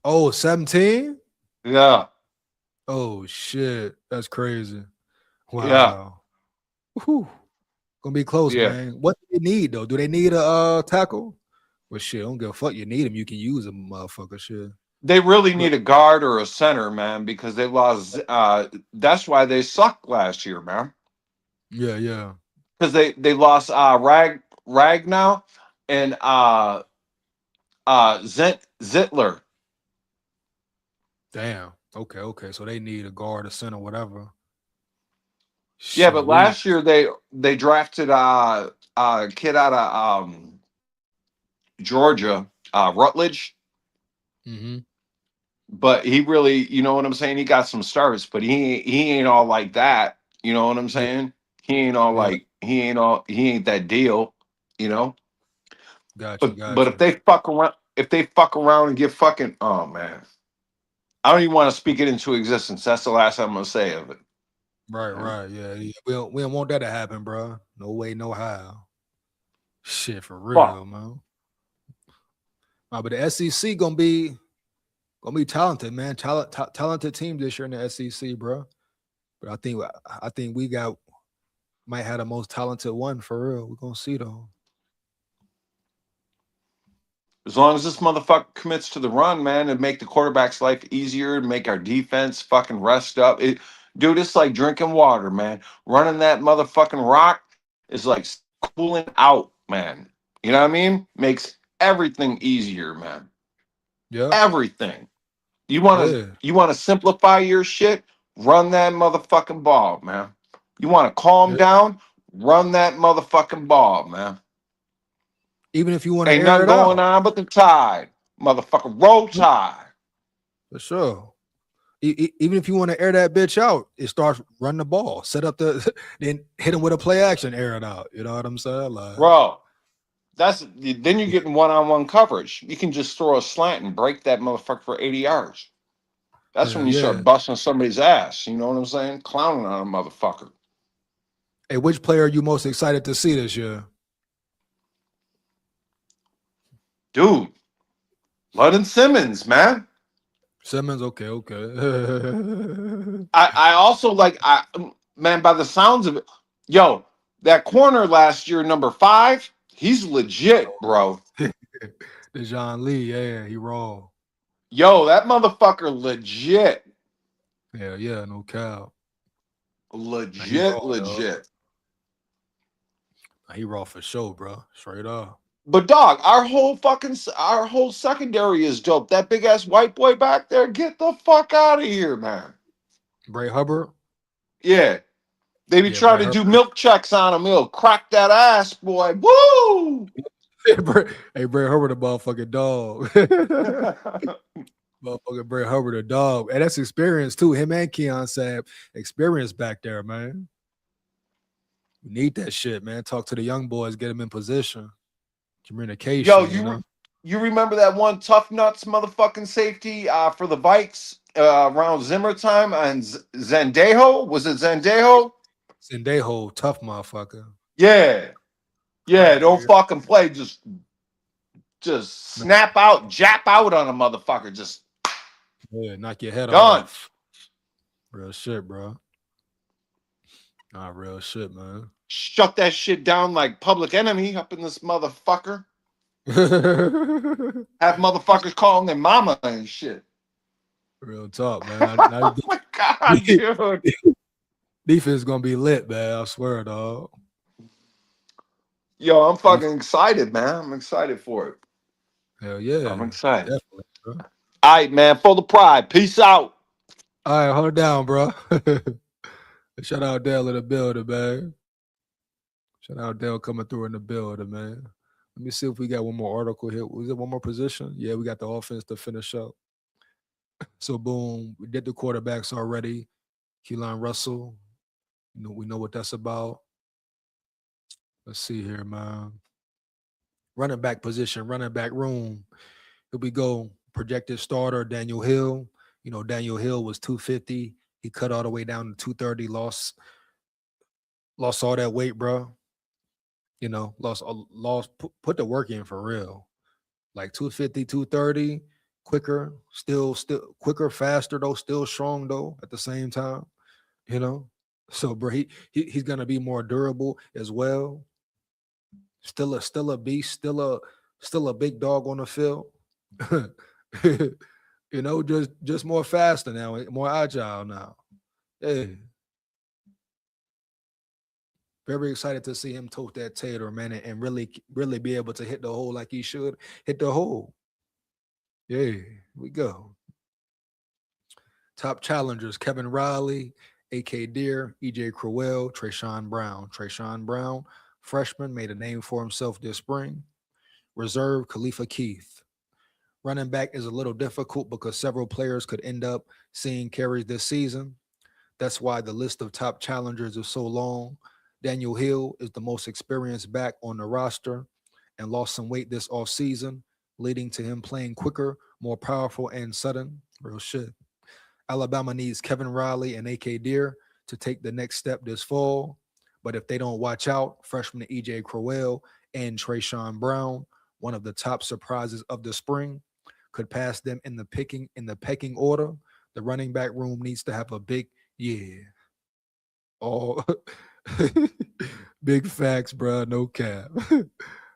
Oh, 17? Yeah. Oh shit. That's crazy. Yeah. Wow. Whew. Gonna be close, Yeah. man. What do they need though? Do they need a tackle? Well, shit, I don't give a fuck. You need him. You can use him, motherfucker. Shit. They really But need a guard or a center, man, because they lost. That's why they sucked last year, man. yeah, yeah. Because they lost Rag now and Zitler. Damn. Okay, okay. So they need a guard, a center, whatever. Yeah, but Shit, we. last year they drafted a kid out of Georgia, Rutledge. Mm-hmm. But he really, you know what I'm saying? He got some starts, but he ain't all like that. You know what I'm Yeah, saying? He ain't all yeah. like he ain't that deal. You know. Got you, But got if you. they fuck around and get fucking, oh man, I don't even want to speak it into existence. That's the last I'm gonna say of it. Right. Yeah. We don't want that to happen, bro. No way, no how. Shit, for Fuck. real, man. But the SEC gonna be talented, man. Talented team this year in the SEC, bro. But I think we might have the most talented one for real. We're gonna see though. As long as this motherfucker commits to the run, man, and make the quarterback's life easier, and make our defense fucking rest up. Dude, it's like drinking water, man. Running that motherfucking rock is like cooling out, man. You know what I mean? Makes everything easier, man. Yeah, Everything. yeah, You want to simplify your shit? Run that motherfucking ball, man. You want to calm yeah. down? Run that motherfucking ball, man. Even if you want to Ain't air nothing it going out, on but the tide, motherfucker. Roll tide. for sure. Even if you want to air that bitch out, it starts running the ball, set up the, then hit him with a play action, air it out. You know what I'm saying? Like, Bro, that's then you're getting one-on-one coverage. You can just throw a slant and break that motherfucker for 80 yards. That's hell when you yeah. start busting somebody's ass. You know what I'm saying? Clowning on a motherfucker. Hey, which player are you most excited to see this year? Dude, Ludden Simmons, man. Simmons, okay. I also like man, by the sounds of it, yo, that corner last year, number 5, he's legit, bro. Dejon Lee, yeah, he raw. Yo, that motherfucker legit. Yeah, no cow. Nah, he raw, Legit, dog. legit. Nah, he raw for sure, bro. Straight up. But dog, our whole secondary is dope. That big ass white boy back there, get the fuck out of here, man. Bray Hubbard, Yeah, they be yeah, trying Bray to do Hubbard. milk checks on him. He'll crack that ass, boy. Woo! Hey, Bray Hubbard, a motherfucking dog. Motherfucking Bray Hubbard, a dog. And that's experience too. Him and Keon Sabb, experience back there, man. We need that shit, man. Talk to the young boys, get them in position. Yo, Communication, you know. you remember that one tough nuts motherfucking safety for the Vikes around Zimmer time and Zendejo? Was it Zendejo? Sendejo, tough motherfucker. Yeah, yeah. Don't Yeah. fucking play. Just snap out, jap out on a motherfucker. Just Yeah, knock your head done. off. Real shit, bro. Nah, real shit, man. Shut that shit down like Public Enemy up in this motherfucker. Have motherfuckers calling their mama and shit. Real talk, man. Now Oh my god, dude. defense gonna be lit, man. I swear, dog. Yo, I'm fucking excited, man. I'm excited for it. Hell I'm yeah, excited. definitely, bro. All right, man. For the pride. Peace out. All right, hold it down, bro. Shout out Dale in the building, man. Shout out Dale coming through in the building, man. Let me see if we got one more article here. Was it one more position? Yeah, we got the offense to finish up. So boom, we did the quarterbacks already. Keelan Russell, we know what that's about. Let's see here, man. Running back position, running back room. Here we go. Projected starter Daniel Hill. Daniel Hill was 250. He cut all the way down to 230. Lost all that weight, bro. Put the work in for real. Like 250, 230, quicker, still quicker, faster though, still strong though at the same time. You know, so bro, he's gonna be more durable as well. Still a beast, still a big dog on the field. Just more faster now, more agile now. Yeah. Very excited to see him tote that tater, man, and really be able to hit the hole like he should hit the hole. Yeah, here we go. Top challengers: Kevin Riley, A.K. Deere, E.J. Crowell, Trayshawn Brown. Trayshawn Brown, freshman, made a name for himself this spring. Reserve: Khalifa Keith. Running back is a little difficult because several players could end up seeing carries this season. That's why the list of top challengers is so long. Daniel Hill is the most experienced back on the roster and lost some weight this offseason, leading to him playing quicker, more powerful, and sudden. Real shit. Alabama needs Kevin Riley and A.K. Deere to take the next step this fall. But if they don't watch out, freshman EJ Crowell and Trayshawn Brown, one of the top surprises of the spring, could pass them in the pecking order. The running back room needs to have a big year. All big facts, bro. No cap.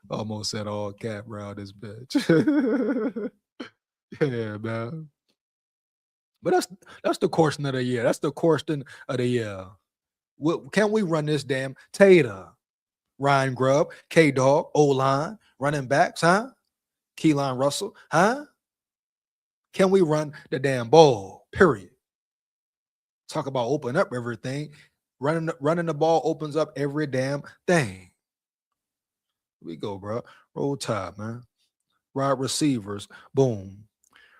Almost said all cap around this bitch. Yeah, man. But that's the question of the year. That's the question of the year. Can we run this damn Tater, Ryan Grubb, K Dog, O line, running backs, huh? Keelan Russell, huh? Can we run the damn ball? Period. Talk about open up everything. Running the ball opens up every damn thing. Here we go, bro. Roll Tide, man. Wide receivers, boom.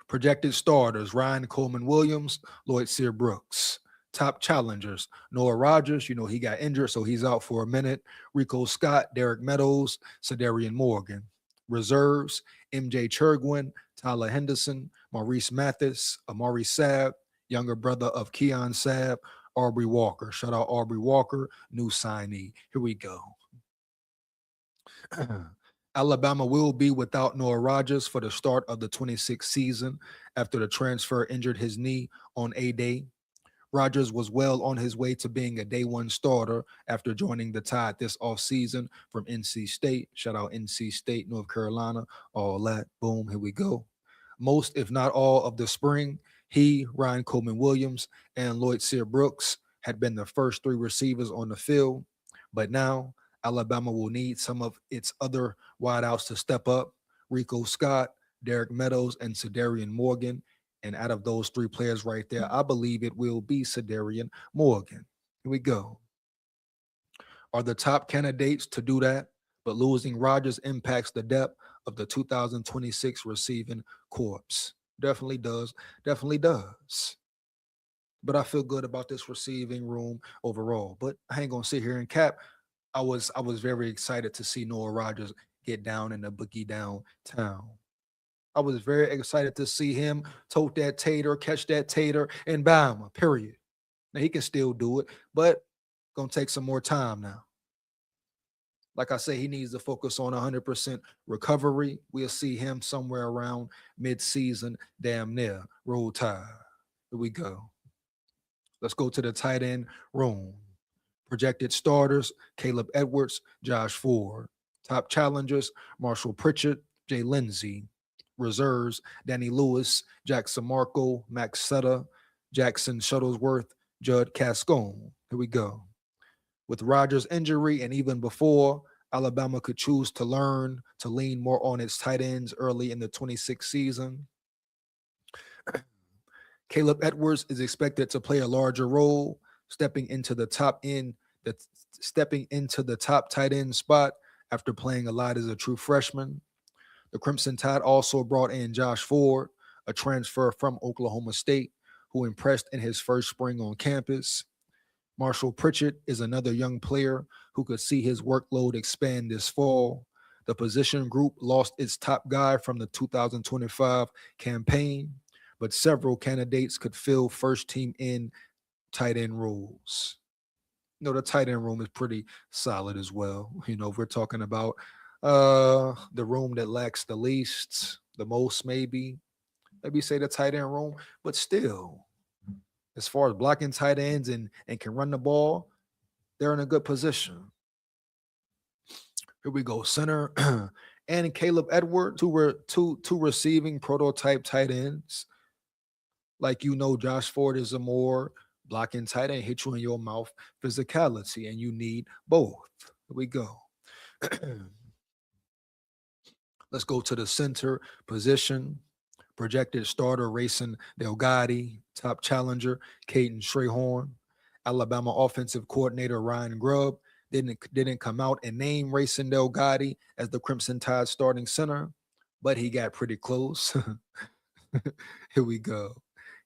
Projected starters, Ryan Coleman Williams, Lloyd Sear Brooks. Top challengers, Noah Rogers, he got injured, so he's out for a minute. Rico Scott, Derek Meadows, Cedarian Morgan. Reserves, MJ Chergwin, Tyler Henderson, Maurice Mathis, Amari Saab, younger brother of Keon Saab, Aubrey Walker. Shout out Aubrey Walker, new signee. Here we go. Alabama will be without Noah Rogers for the start of the 26th season after the transfer injured his knee on A-Day. Rogers was well on his way to being a day one starter after joining the Tide this offseason from NC State. Shout out NC State, North Carolina, all that. Boom, here we go. Most, if not all, of the spring, he, Ryan Coleman Williams, and Lloyd Sear Brooks had been the first three receivers on the field. But now, Alabama will need some of its other wideouts to step up. Rico Scott, Derek Meadows, and Cedarian Morgan. And out of those three players right there, I believe it will be Cedarian Morgan. Here we go. Are the top candidates to do that, but losing Rogers impacts the depth of the 2026 receiving corps. Definitely does. Definitely does. But I feel good about this receiving room overall. But I ain't gonna sit here and cap. I was very excited to see Noah Rogers get down in the boogie downtown. I was very excited to see him tote that tater, catch that tater, and Bama, period. Now, he can still do it, but going to take some more time now. Like I say, he needs to focus on 100% recovery. We'll see him somewhere around mid-season, damn near. Roll Tide. Here we go. Let's go to the tight end room. Projected starters, Caleb Edwards, Josh Ford. Top challengers, Marshall Pritchard, Jay Lindsey. Reserves, Danny Lewis, Jackson Marco, Max Sutter, Jackson Shuttlesworth, Judd Cascone. Here we go. With Rogers' injury and even before, Alabama could choose to lean more on its tight ends early in the 26th season. Caleb Edwards is expected to play a larger role, stepping into the top tight end spot after playing a lot as a true freshman. The Crimson Tide also brought in Josh Ford, a transfer from Oklahoma State, who impressed in his first spring on campus. Marshall Pritchard is another young player who could see his workload expand this fall. The position group lost its top guy from the 2025 campaign, but several candidates could fill first-team in tight end roles. The tight end room is pretty solid as well. If we're talking about the room that lacks the least, the most, maybe say the tight end room, but still, as far as blocking tight ends and can run the ball, they're in a good position. Here we go, center and Caleb Edwards, two receiving prototype tight ends. Like Josh Ford is a more blocking tight end, hit you in your mouth physicality, and you need both. Here we go. Let's go to the center position. Projected starter, Racing Delgatti. Top challenger, Caden Strayhorn. Alabama offensive coordinator, Ryan Grubb, didn't come out and name Racing Delgatti as the Crimson Tide starting center, but he got pretty close. Here we go.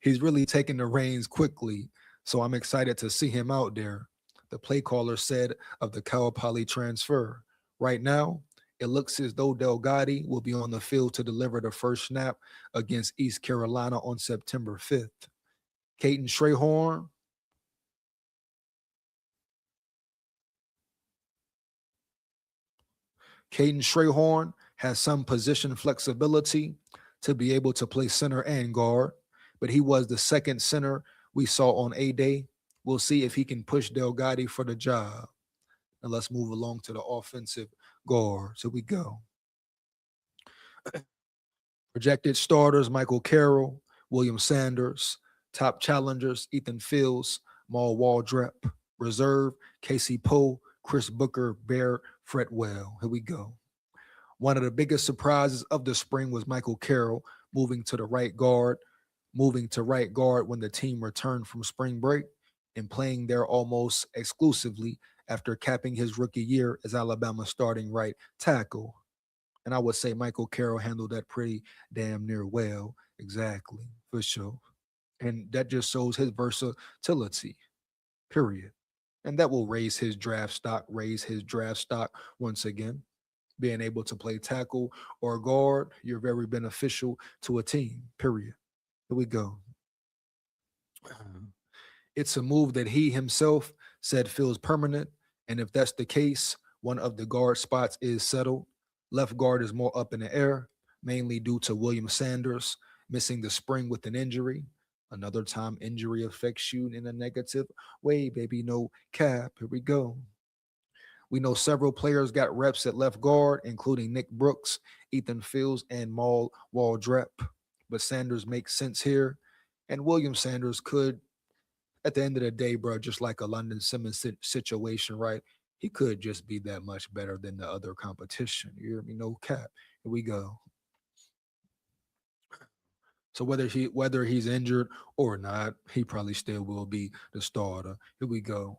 He's really taking the reins quickly, so I'm excited to see him out there. The play caller said of the Cal Poly transfer, right now, it looks as though Delgatti will be on the field to deliver the first snap against East Carolina on September 5th. Caden Strayhorn, Caden Strayhorn has some position flexibility to be able to play center and guard, but he was the second center we saw on A-Day. We'll see if he can push Delgado for the job. Now let's move along to the offensive guards. Here we go. Projected starters, Michael Carroll, William Sanders. Top challengers, Ethan Fields, Maul Waldrep. Reserve, Casey Poe, Chris Booker, Bear Fretwell. Here we go. One of the biggest surprises of the spring was Michael Carroll moving to right guard when the team returned from spring break and playing there almost exclusively after capping his rookie year as Alabama's starting right tackle. And I would say Michael Carroll handled that pretty damn near well. Exactly, for sure. And that just shows his versatility, period. And that will raise his draft stock once again. Being able to play tackle or guard, you're very beneficial to a team, period. Here we go. It's a move that he himself said feels permanent. And if that's the case, one of the guard spots is settled. Left guard is more up in the air, mainly due to William Sanders missing the spring with an injury. Another time injury affects you in a negative way, baby. No cap. Here we go. We know several players got reps at left guard, including Nick Brooks, Ethan Fields, and Maul Waldrep. But Sanders makes sense here. And William Sanders could, at the end of the day, bro, just like a London Simmons situation, right? He could just be that much better than the other competition. You hear me? No cap. Here we go. So whether he's injured or not, he probably still will be the starter. Here we go.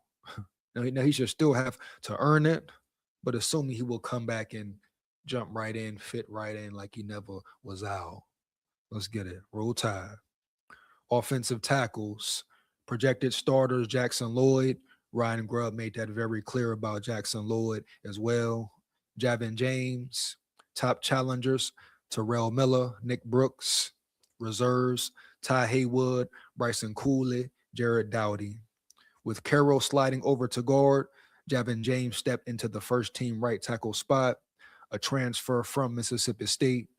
Now he should still have to earn it, but assuming he will come back and jump right in, fit right in like he never was out. Let's get it. Roll Tide. Offensive tackles. Projected starters, Jackson Lloyd. Ryan Grubb made that very clear about Jackson Lloyd as well. Javin James. Top challengers, Terrell Miller, Nick Brooks. Reserves, Ty Haywood, Bryson Cooley, Jared Dowdy. With Carroll sliding over to guard, Javin James stepped into the first team right tackle spot, a transfer from Mississippi State.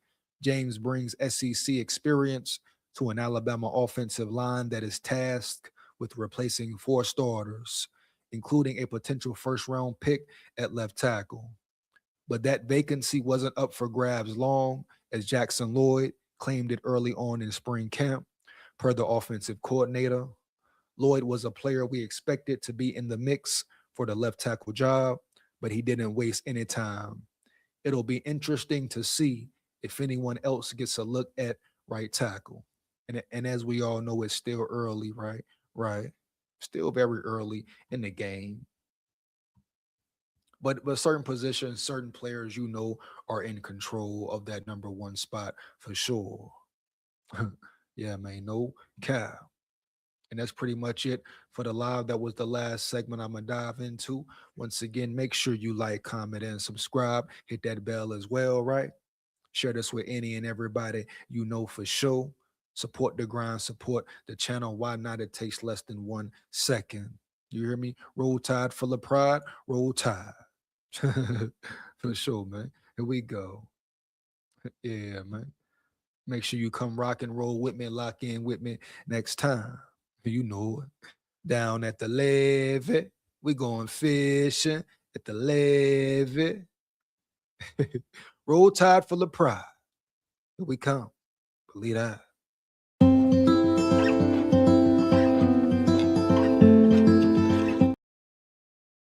James brings SEC experience to an Alabama offensive line that is tasked with replacing 4 starters, including a potential first-round pick at left tackle. But that vacancy wasn't up for grabs long, as Jackson Lloyd claimed it early on in spring camp, per the offensive coordinator. Lloyd was a player we expected to be in the mix for the left tackle job, but he didn't waste any time. It'll be interesting to see if anyone else gets a look at right tackle. And as we all know, it's still early, right? Right. Still very early in the game. But certain positions, certain players, are in control of that number 1 spot for sure. Yeah, man, no cap. And that's pretty much it for the live. That was the last segment I'm going to dive into. Once again, make sure you like, comment, and subscribe. Hit that bell as well, right? Share this with any and everybody you know for sure. Support the grind, support the channel. Why not? It takes less than 1 second. You hear me? Roll Tide, full of pride. Roll Tide. For sure, man. Here we go. Yeah, man. Make sure you come rock and roll with me, lock in with me next time. You know it. Down at the levee, we going fishing at the levee. Roll Tide, full of pride. Here we come. Believe that.